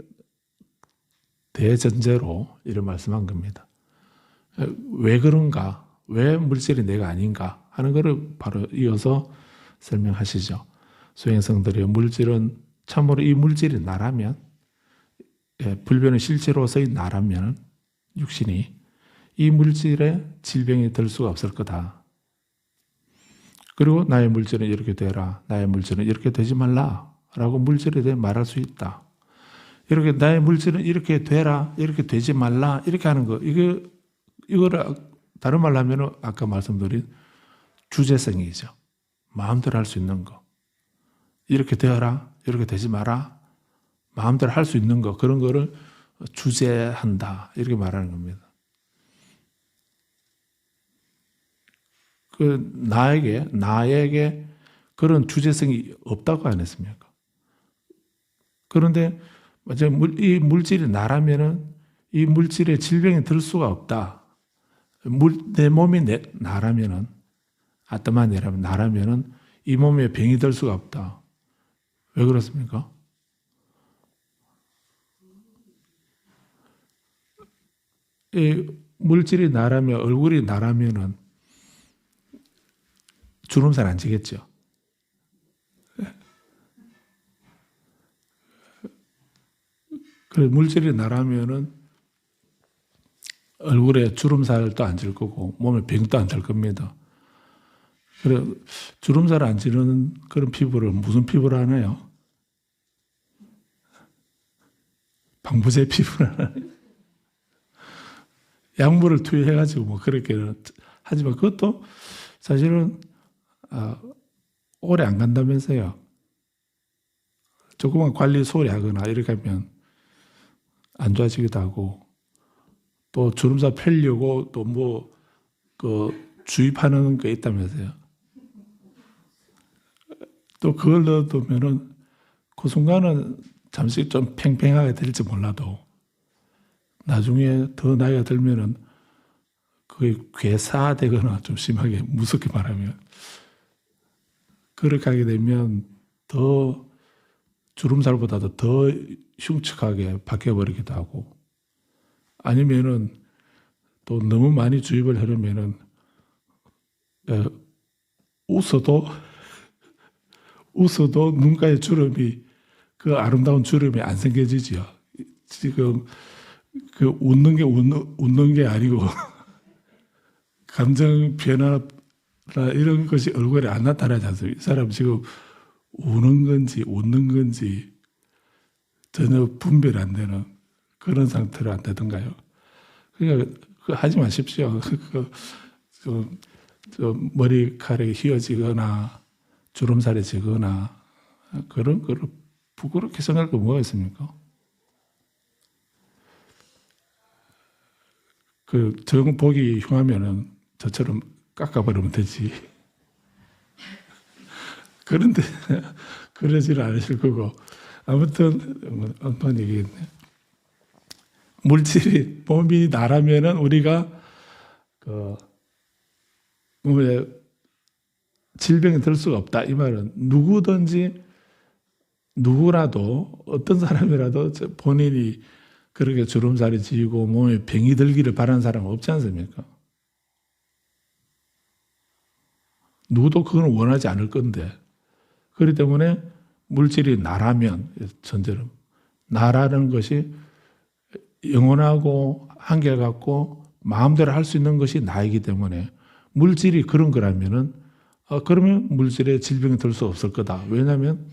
대전제로 이런 말씀한 겁니다. 왜 그런가? 왜 물질이 내가 아닌가? 하는 것을 바로 이어서 설명하시죠. 소행성들이 물질은 참으로 이 물질이 나라면, 불변의 실제로서의 나라면 육신이 이 물질에 질병이 들 수가 없을 거다. 그리고 나의 물질은 이렇게 되라, 나의 물질은 이렇게 되지 말라 라고 물질에 대해 말할 수 있다. 이렇게 나의 물질은 이렇게 되라, 이렇게 되지 말라 이렇게 하는 거, 이거를 다른 말로 하면 아까 말씀드린 주제성이죠. 마음대로 할 수 있는 거. 이렇게 되어라, 이렇게 되지 마라, 마음대로 할 수 있는 거, 그런 거를 주제한다 이렇게 말하는 겁니다. 나에게 그런 주제성이 없다고 안 했습니까? 그런데 이 물질이 나라면은 이 물질에 질병이 들 수가 없다. 내 몸이 나라면은, 아따마니라면 나라면은 이 몸에 병이 들 수가 없다. 왜 그렇습니까? 이 물질이 나라면, 얼굴이 나라면은 주름살 안 지겠죠. 그래서 물질이 나라면은 얼굴에 주름살도 안 질 거고 몸에 병도 안 들 겁니다. 그래 주름살 안 지는 그런 피부를 무슨 피부를 하나요? 방부제 피부를 하나요? 약물을 투여해가지고 뭐 그렇게 하지만 그것도 사실은 오래 안 간다면서요. 조금만 관리 소홀히 하거나 이렇게 하면 안 좋아지기도 하고, 또 주름살 펴려고 또 뭐 주입하는 게 있다면서요. 또 그걸 넣어두면은 그 순간은 잠시 좀 팽팽하게 될지 몰라도 나중에 더 나이가 들면은 그게 괴사되거나 좀 심하게 무섭게 말하면 그렇게 하게 되면 더 주름살보다도 더 흉측하게 바뀌어버리기도 하고, 아니면은 또 너무 많이 주입을 하려면은 웃어도 눈가에 주름이, 그 아름다운 주름이 안 생겨지지요. 지금 그 웃는 게 아니고 감정 변화나 이런 것이 얼굴에 안 나타나지 않습니까? 이 사람 지금 우는 건지 웃는 건지 전혀 분별 안 되는 그런 상태로 안 되던가요? 그러니까 하지 마십시오. 머리카락이 휘어지거나 주름살이 지거나 그런 거를 부끄럽게 생각할 거 뭐가 있습니까? 정 보기 흉하면은 저처럼 깎아버리면 되지. 그런데 그러지는 않으실 거고, 아무튼 어떤 얘기겠네. 물질이 몸이 나라면은 우리가 몸에 질병이 들 수가 없다. 이 말은 누구라도 어떤 사람이라도 본인이 그렇게 주름살이 지고 몸에 병이 들기를 바라는 사람은 없지 않습니까? 누구도 그건 원하지 않을 건데, 그렇기 때문에 물질이 나라면 전제로 나라는 것이 영원하고 한결같고 마음대로 할 수 있는 것이 나이기 때문에 물질이 그런 거라면은 그러면 물질에 질병이 들 수 없을 거다. 왜냐하면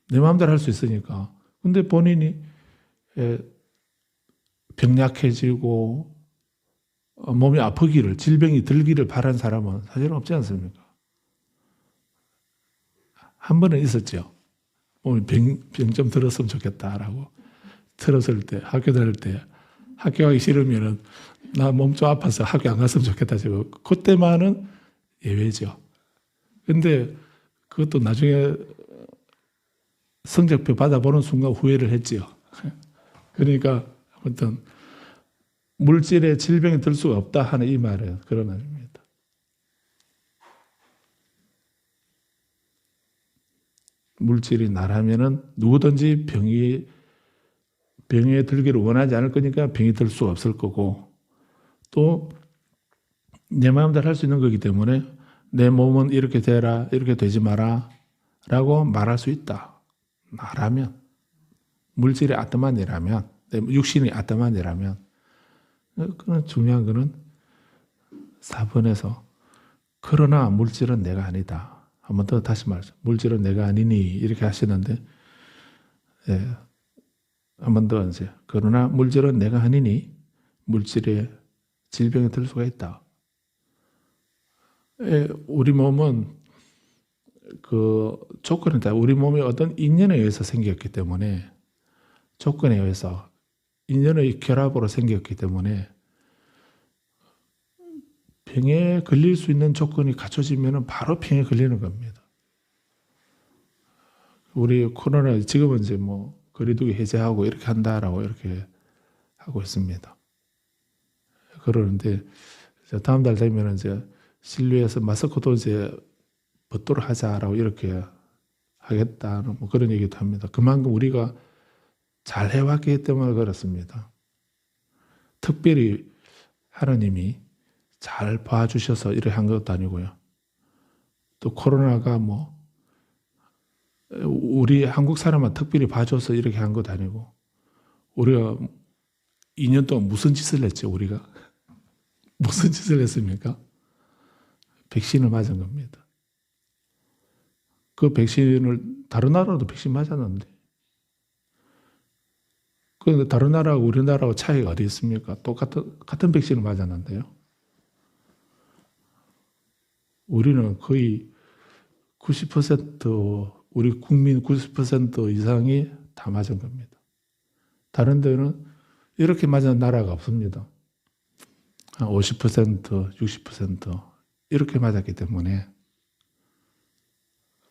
내 마음대로 할 수 있으니까. 근데 본인이 병약해지고 몸이 아프기를, 질병이 들기를 바란 사람은 사실은 없지 않습니까? 한 번은 있었죠. 몸이 병 좀 들었으면 좋겠다라고. 들었을 때, 학교 다닐 때, 학교 가기 싫으면은 나 몸 좀 아파서 학교 안 갔으면 좋겠다. 그때만은 예외죠. 근데 그것도 나중에 성적표 받아보는 순간 후회를 했지요. 그러니까 아무튼 물질에 질병이 들 수가 없다 하는 이 말은 그런 말입니다. 물질이 나라면은 누구든지 병에 들기를 원하지 않을 거니까 병이 들 수 없을 거고, 또 내 마음대로 할 수 있는 거기 때문에 내 몸은 이렇게 되라, 이렇게 되지 마라 라고 말할 수 있다. 나라면, 물질이 아트만이라면, 내 육신이 아트만이라면, 그건 중요한 거는 4번에서 그러나 물질은 내가 아니다. 한 번 더 다시 말하죠. 물질은 내가 아니니 이렇게 하시는데, 한 번 더 하세요. 그러나 물질은 내가 아니니 물질에 질병이 들 수가 있다. 우리 몸은 그 조건에 따라 우리 몸이 어떤 인연에 의해서 생겼기 때문에, 조건에 의해서 인연의 결합으로 생겼기 때문에 병에 걸릴 수 있는 조건이 갖춰지면 바로 병에 걸리는 겁니다. 우리 코로나 지금은 이제 뭐 거리두기 해제하고 이렇게 한다라고 이렇게 하고 있습니다. 그러는데 다음 달 되면 이제 신뢰에서 마스크도 이제 벗도록 하자라고 이렇게 하겠다는 뭐 그런 얘기도 합니다. 그만큼 우리가 잘 해왔기 때문에 그렇습니다. 특별히 하나님이 잘 봐주셔서 이렇게 한 것도 아니고요. 또 코로나가 뭐 우리 한국 사람만 특별히 봐줘서 이렇게 한 것도 아니고, 우리가 2년 동안 무슨 짓을 했죠, 우리가? 무슨 짓을 했습니까? 백신을 맞은 겁니다. 그 백신을 다른 나라도 백신 맞았는데, 그런데 다른 나라하고 우리나라하고 차이가 어디 있습니까? 같은 백신을 맞았는데요. 우리는 거의 90% 우리 국민 90% 이상이 다 맞은 겁니다. 다른 데는 이렇게 맞은 나라가 없습니다. 한 50%, 60% 이렇게 맞았기 때문에,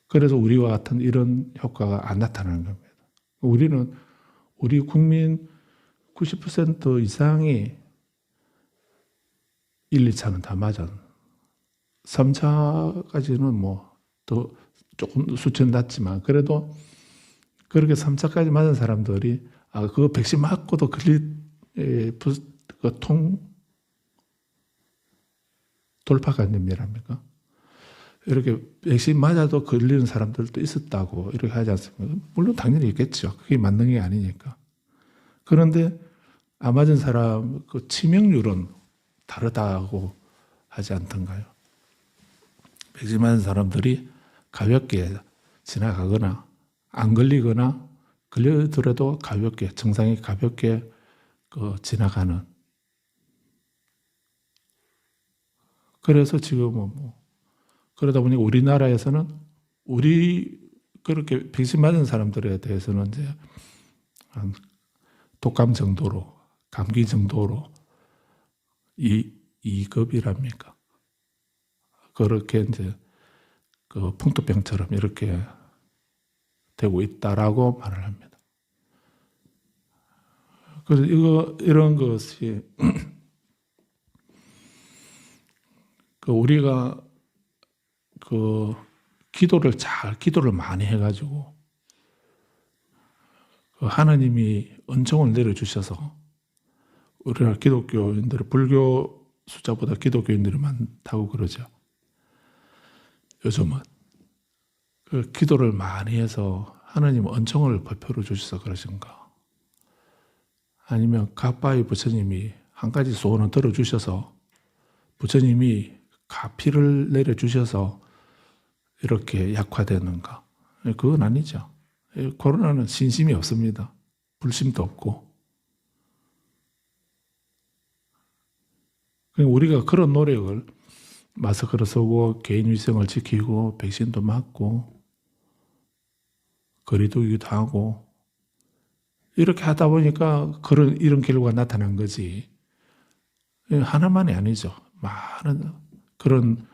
그래서 우리와 같은 이런 효과가 안 나타나는 겁니다. 우리는 우리 국민 90% 이상이 1, 2차는 다 맞은, 3차까지는 뭐 더 조금 수치는 낮지만 그래도 그렇게 3차까지 맞은 사람들이 그거 백신 맞고도 돌파가 안 됩니까? 이렇게 백신 맞아도 걸리는 사람들도 있었다고 이렇게 하지 않습니까? 물론 당연히 있겠죠. 그게 맞는 게 아니니까. 그런데 안 맞은 사람 그 치명률은 다르다고 하지 않던가요? 백신 맞은 사람들이 가볍게 지나가거나 안 걸리거나 걸려들어도 가볍게, 증상이 가볍게 지나가는. 그래서 지금은 뭐 그러다 보니 우리나라에서는 그렇게 백신 맞은 사람들에 대해서는 이제 한 독감 정도로, 감기 정도로 2급이랍니까? 그렇게 이제 그 풍토병처럼 이렇게 되고 있다라고 말을 합니다. 그래서 이런 것이 우리가 기도를 많이 해가지고 하나님이 은총을 내려주셔서 우리나라 기독교인들은 불교 숫자보다 기독교인들이 많다고 그러죠. 요즘은 기도를 많이 해서 하나님 은총을 베풀어 주셔서 그러신가. 아니면 가빠이 부처님이 한 가지 소원을 들어주셔서 부처님이 가피를 내려주셔서 이렇게 약화되는가? 그건 아니죠. 코로나는 신심이 없습니다. 불심도 없고. 우리가 그런 노력을 마스크를 쓰고 개인 위생을 지키고 백신도 맞고 거리 두기도 하고 이렇게 하다 보니까 이런 결과가 나타난 거지. 하나만이 아니죠. 많은 그런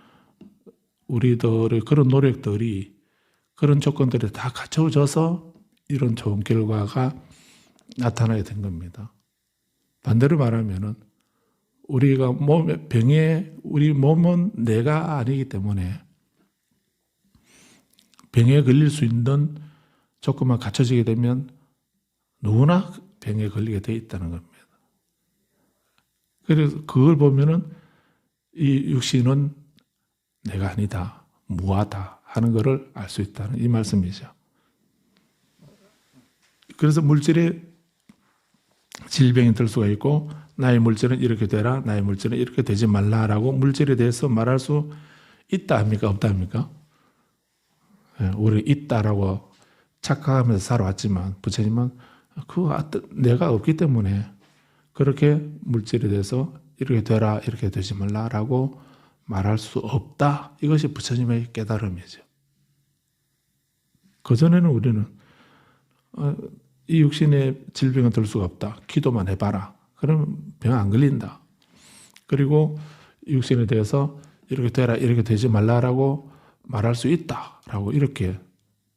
우리들의 그런 노력들이 그런 조건들이 다 갖춰져서 이런 좋은 결과가 나타나게 된 겁니다. 반대로 말하면은 우리가 우리 몸은 내가 아니기 때문에 병에 걸릴 수 있는 조건만 갖춰지게 되면 누구나 병에 걸리게 돼 있다는 겁니다. 그래서 그걸 보면은 이 육신은 내가 아니다, 무하다 하는 것을 알 수 있다는 이 말씀이죠. 그래서 물질에 질병이 들 수가 있고 나의 물질은 이렇게 되라, 나의 물질은 이렇게 되지 말라라고 물질에 대해서 말할 수 있다 합니까? 없다 합니까? 우리 있다라고 착각하면서 살아왔지만 부처님은 내가 없기 때문에 그렇게 물질에 대해서 이렇게 되라, 이렇게 되지 말라라고 말할 수 없다. 이것이 부처님의 깨달음이죠. 그전에는 우리는 이 육신에 질병은 들 수가 없다. 기도만 해봐라. 그러면 병 안 걸린다. 그리고 육신에 대해서 이렇게 되라, 이렇게 되지 말라라고 말할 수 있다라고 이렇게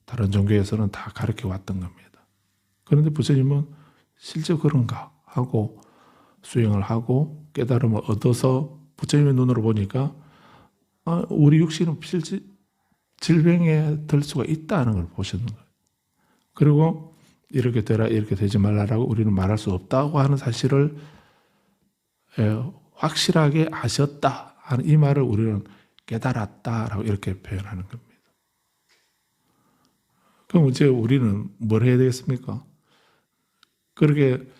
다른 종교에서는 다 가르쳐 왔던 겁니다. 그런데 부처님은 실제 그런가 하고 수행을 하고 깨달음을 얻어서 부처님의 눈으로 보니까 우리 육신은 실제 질병에 들 수가 있다는 걸 보시는 거예요. 그리고 이렇게 되라, 이렇게 되지 말라라고 우리는 말할 수 없다고 하는 사실을 확실하게 아셨다 하는 이 말을 우리는 깨달았다라고 이렇게 표현하는 겁니다. 그럼 이제 우리는 뭘 해야 되겠습니까? 그렇게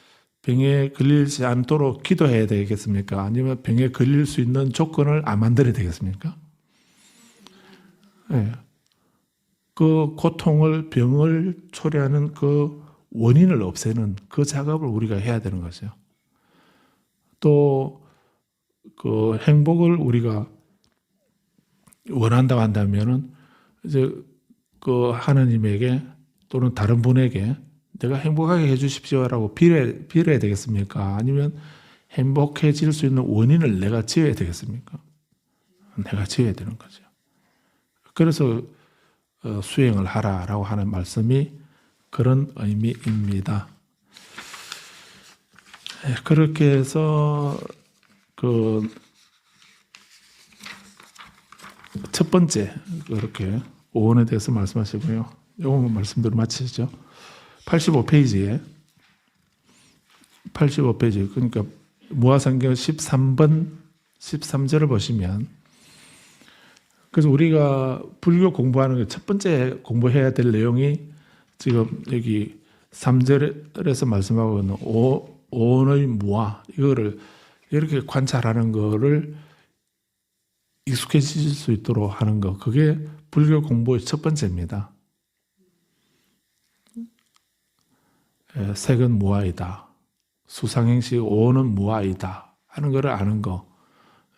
병에 걸리지 않도록 기도해야 되겠습니까? 아니면 병에 걸릴 수 있는 조건을 안 만들어야 되겠습니까? 네. 그 고통을, 병을 초래하는 그 원인을 없애는 그 작업을 우리가 해야 되는 거죠. 또 그 행복을 우리가 원한다고 한다면은 이제 그 하나님에게 또는 다른 분에게 내가 행복하게 해주십시오라고 빌어야 되겠습니까? 아니면 행복해질 수 있는 원인을 내가 지어야 되겠습니까? 내가 지어야 되는 거죠. 그래서 수행을 하라라고 하는 말씀이 그런 의미입니다. 그렇게 해서 첫 번째 그렇게 오원에 대해서 말씀하시고요. 요거 말씀대로 마치시죠. 85페이지에 85페이지 그러니까 무아상경 13번 13절을 보시면 그래서 우리가 불교 공부하는 첫 번째 공부해야 될 내용이 지금 여기 3절에서 말씀하고 있는 오원의 무아 이거를 이렇게 관찰하는 거를 익숙해질 수 있도록 하는 거 그게 불교 공부의 첫 번째입니다. 색은 무아이다. 수상행식 오는 무아이다. 하는 것을 아는 거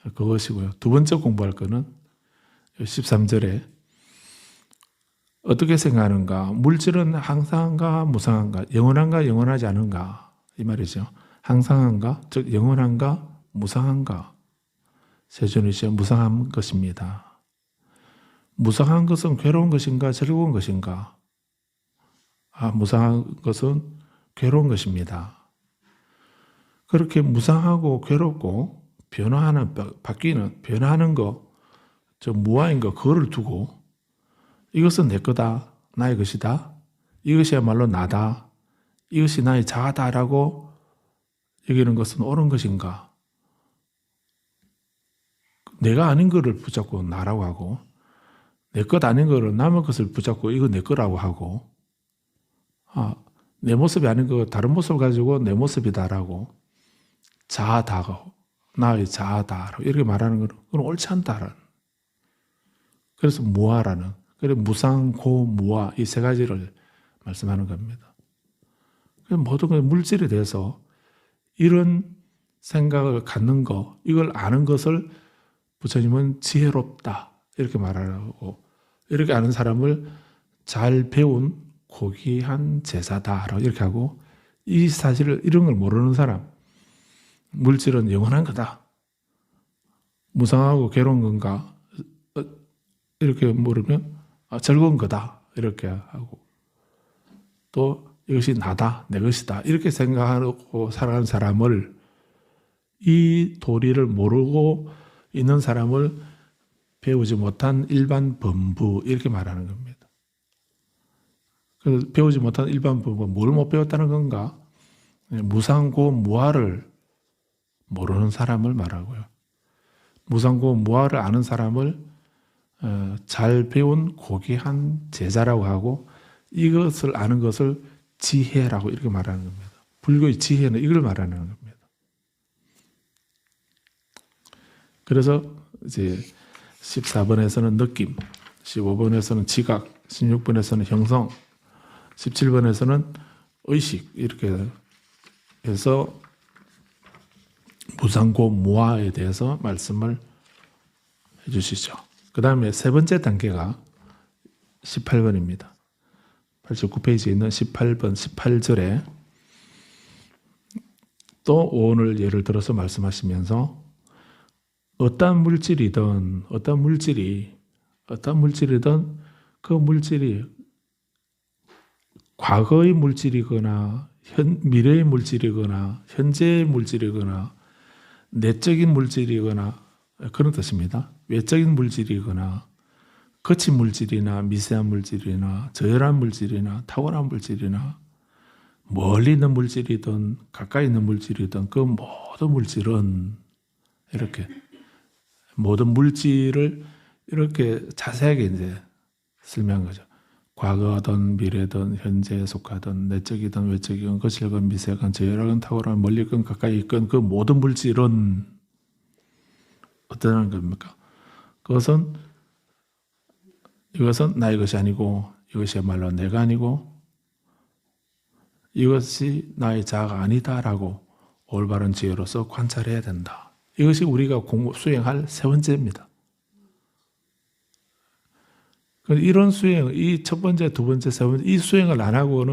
그것이고요. 두 번째 공부할 거는 13절에 어떻게 생각하는가? 물질은 항상한가 무상한가? 영원한가 영원하지 않은가? 이 말이죠. 항상한가? 즉 영원한가? 무상한가? 세존이시여 무상한 것입니다. 무상한 것은 괴로운 것인가? 즐거운 것인가? 무상한 것은 괴로운 것입니다. 그렇게 무상하고 괴롭고 변화하는 거, 저 무아인 거, 그거를 두고 이것은 내 거다, 나의 것이다, 이것이야말로 나다, 이것이 나의 자아다라고 여기는 것은 옳은 것인가? 내가 아닌 거를 붙잡고 나라고 하고 내 것 아닌 거를 남의 것을 붙잡고 이거 내 거라고 하고 내 모습이 아닌 거 다른 모습을 가지고 내 모습이다라고 자아다고 나의 자아다라고 이렇게 말하는 건 그건 옳지 않다라는. 그래서 무아라는 그래서 무상, 고, 무아 이 세 가지를 말씀하는 겁니다. 그래서 모든 게 물질에 대해서 이런 생각을 갖는 거 이걸 아는 것을 부처님은 지혜롭다 이렇게 말하고 이렇게 아는 사람을 잘 배운 고귀한 제자다라고 이렇게 하고 이 사실을 이런 걸 모르는 사람 물질은 영원한 거다. 무상하고 괴로운 건가? 이렇게 물으면 즐거운 거다. 이렇게 하고 또 이것이 나다. 내 것이다. 이렇게 생각하고 살아가는 사람을 이 도리를 모르고 있는 사람을 배우지 못한 일반 범부 이렇게 말하는 겁니다. 그래서 배우지 못한 일반 범부가 뭘 못 배웠다는 건가? 무상고 무아를 모르는 사람을 말하고요. 무상고 무아를 아는 사람을 잘 배운 고귀한 제자라고 하고 이것을 아는 것을 지혜라고 이렇게 말하는 겁니다. 불교의 지혜는 이걸 말하는 겁니다. 그래서 이제 14번에서는 느낌, 15번에서는 지각, 16번에서는 형성, 17번에서는 의식 이렇게 해서 무상고 무아에 대해서 말씀을 해주시죠. 그 다음에 세 번째 단계가 18번입니다. 89페이지에 있는 18번, 18절에 또 오온을 예를 들어서 말씀하시면서 어떤 물질이든 그 물질이 과거의 물질이거나 미래의 물질이거나 현재의 물질이거나 내적인 물질이거나 그런 뜻입니다. 외적인 물질이거나 거친 물질이나 미세한 물질이나 저열한 물질이나 탁월한 물질이나 멀리 있는 물질이든 가까이 있는 물질이든 그 모든 물질은 이렇게 모든 물질을 이렇게 자세하게 이제 설명한 거죠. 과거든 미래든 현재에 속하든 내적이든 외적이든 거칠건 미세건 저열하건 탁월하건 멀리 있건 가까이 있건 그 모든 물질은 어떠한 겁니까? 이것은 나의 것이 아니고 이것이야말로 내가 아니고 이것이 나의 자아가 아니다라고 올바른 지혜로서 관찰해야 된다. 이것이 우리가 수행할 세 번째입니다. 이런 수행, 이 첫 번째, 두 번째, 세 번째 이 수행을 안 하고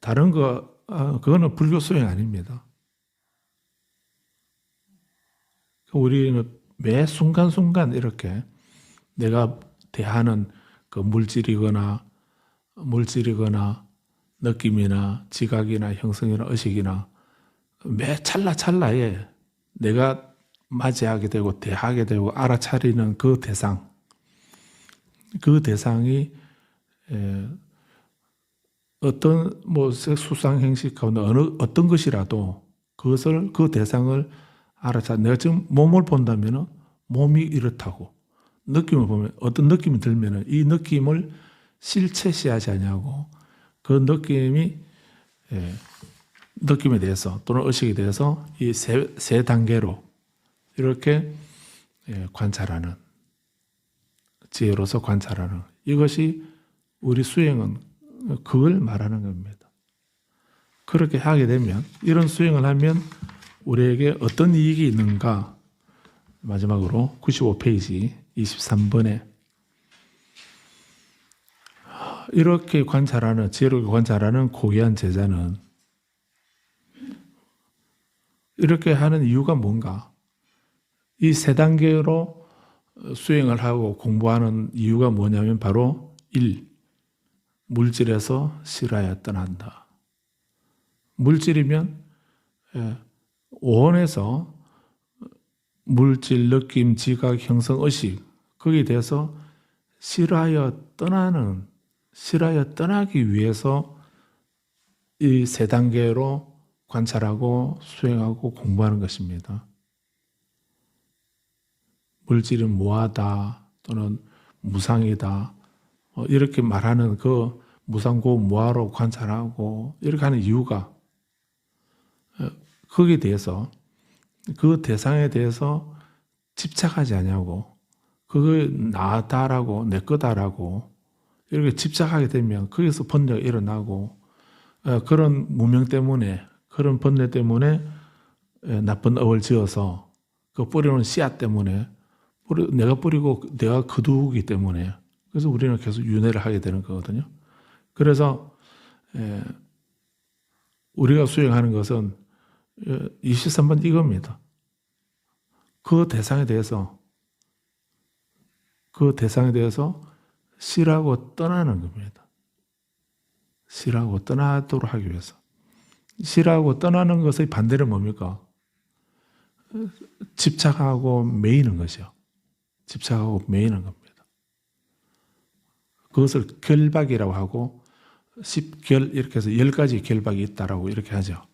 다른 거 그거는 불교 수행 아닙니다. 우리는 매 순간순간 이렇게 내가 대하는 그 물질이거나 느낌이나 지각이나 형성이나 의식이나 매 찰나찰나에 내가 맞이하게 되고 대하게 되고 알아차리는 그 대상이 어떤 수상 행식 가운데 어떤 것이라도 그 대상을 내가 지금 몸을 본다면 몸이 이렇다고 느낌을 보면 어떤 느낌이 들면 이 느낌을 실체시하지 않냐고 그 느낌에 대해서 또는 의식에 대해서 이 세 단계로 이렇게 관찰하는 지혜로서 관찰하는 이것이 우리 수행은 그걸 말하는 겁니다. 그렇게 하게 되면 이런 수행을 하면 우리에게 어떤 이익이 있는가 마지막으로 95페이지 23번에 이렇게 지혜롭게 관찰하는 고귀한 제자는 이렇게 하는 이유가 뭔가? 이 세 단계로 수행을 하고 공부하는 이유가 뭐냐면 바로 1. 물질에서 실하여 떠난다. 물질이면 오온에서 물질, 느낌, 지각, 형성, 의식 거기에 대해서 실하여 떠나기 위해서 이 세 단계로 관찰하고 수행하고 공부하는 것입니다. 물질은 무하다 또는 무상이다 이렇게 말하는 그 무상고 무하로 관찰하고 이렇게 하는 이유가 거기에 대해서 그 대상에 대해서 집착하지 않냐고 그게 나다라고 내 거다라고 이렇게 집착하게 되면 거기서 번뇌가 일어나고 그런 무명 때문에 그런 번뇌 때문에 나쁜 업을 지어서 그 뿌리는 씨앗 때문에 내가 뿌리고 내가 거두기 때문에 그래서 우리는 계속 윤회를 하게 되는 거거든요. 그래서 우리가 수행하는 것은 23번 이겁니다. 그 대상에 대해서 싫어하고 떠나는 겁니다. 싫어하고 떠나도록 하기 위해서. 싫어하고 떠나는 것의 반대는 뭡니까? 집착하고 매이는 것이요. 집착하고 매이는 겁니다. 그것을 결박이라고 하고 10결 이렇게 해서 10가지 결박이 있다라고 이렇게 하죠.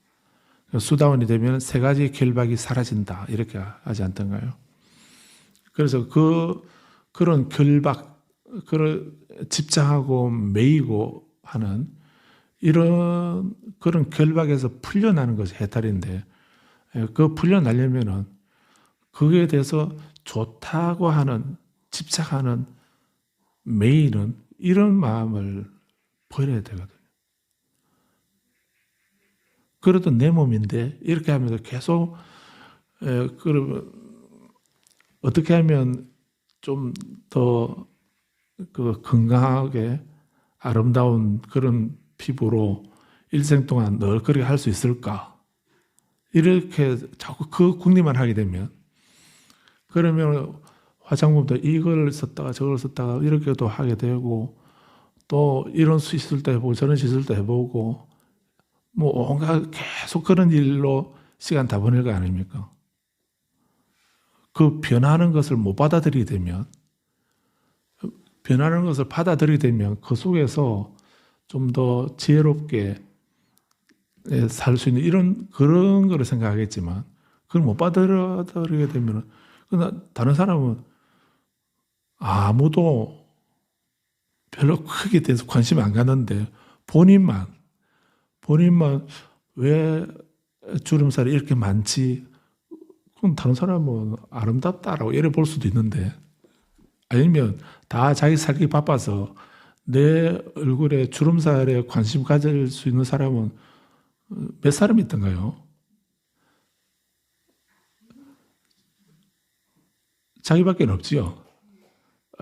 수다원이 되면 3가지 결박이 사라진다 이렇게 하지 않던가요? 그래서 그런 결박, 그런 집착하고 매이고 하는 이런 그런 결박에서 풀려나는 것이 해탈인데 그 풀려나려면은 그에 대해서 좋다고 하는 집착하는 매이는 이런 마음을 버려야 되거든요. 그래도 내 몸인데 이렇게 하면서 계속 그러면 어떻게 하면 좀 더 그 건강하게 아름다운 그런 피부로 일생 동안 널찍하게 할 수 있을까? 이렇게 자꾸 그 궁리만 하게 되면 그러면 화장품도 이걸 썼다가 저걸 썼다가 이렇게도 하게 되고 또 이런 시술도 해보고 저런 시술도 해보고 뭐 온갖 계속 그런 일로 시간 다 보낼 거 아닙니까? 그 변하는 것을 못 받아들이게 되면 변하는 것을 받아들이게 되면 그 속에서 좀 더 지혜롭게 살 수 있는 이런 그런 거를 생각하겠지만 그걸 못 받아들이게 되면 다른 사람은 아무도 별로 크게 대해서 관심이 안 가는데 본인만 왜 주름살이 이렇게 많지? 그럼 다른 사람은 아름답다라고 이래 볼 수도 있는데 아니면 다 자기 살기 바빠서 내 얼굴에 주름살에 관심 가질 수 있는 사람은 몇 사람 있던가요? 자기밖에 없지요.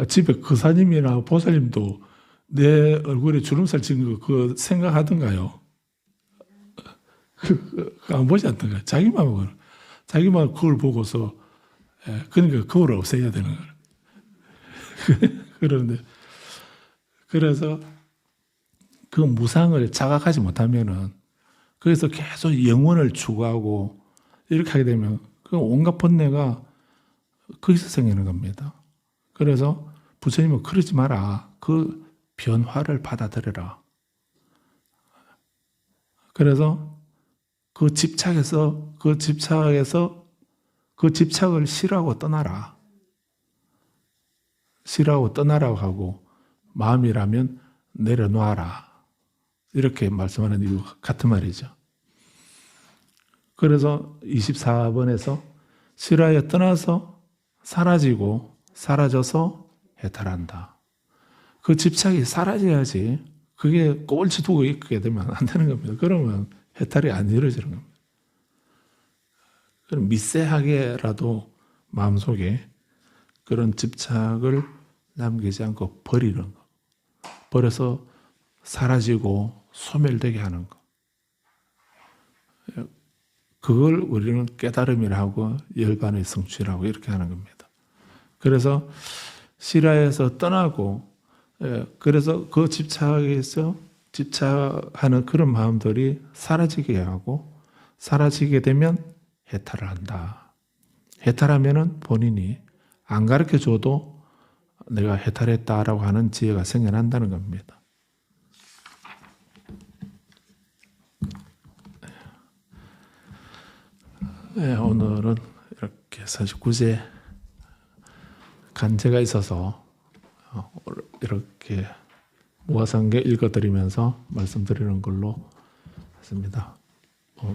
집에 거사님이나 보살님도 내 얼굴에 주름살 찍은 거 그거 생각하던가요? 안 보지 않던가요? 자기만 그걸 보고서 그러니까 그걸 없애야 되는 거예요. 그런데 그래서 그 무상을 자각하지 못하면은 그래서 계속 영원을 추구하고 이렇게 하게 되면 그 온갖 번뇌가 거기서 생기는 겁니다. 그래서 부처님은 그러지 마라. 그 변화를 받아들여라. 그래서 그 집착을 싫어하고 떠나라. 싫어하고 떠나라고 하고 마음이라면 내려놓아라. 이렇게 말씀하는 이유 같은 말이죠. 그래서 24번에서 싫어하여 떠나서 사라지고 사라져서 해탈한다. 그 집착이 사라져야지 그게 꼴찌 두고 있게 되면 안 되는 겁니다. 그러면 해탈이 안 이루어지는 겁니다. 그럼 미세하게라도 마음속에 그런 집착을 남기지 않고 버리는 거. 버려서 사라지고 소멸되게 하는 거. 그걸 우리는 깨달음이라 하고 열반의 성취라고 이렇게 하는 겁니다. 그래서 실화에서 떠나고 그래서 그 집착에서 집착하는 그런 마음들이 사라지게 하고 사라지게 되면 해탈을 한다. 해탈하면은 본인이 안 가르쳐 줘도 내가 해탈했다라고 하는 지혜가 생겨난다는 겁니다. 네, 오늘은 이렇게 49제 간제가 있어서 이렇게 무아상경 읽어드리면서 말씀드리는 걸로 했습니다.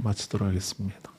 마치도록 하겠습니다.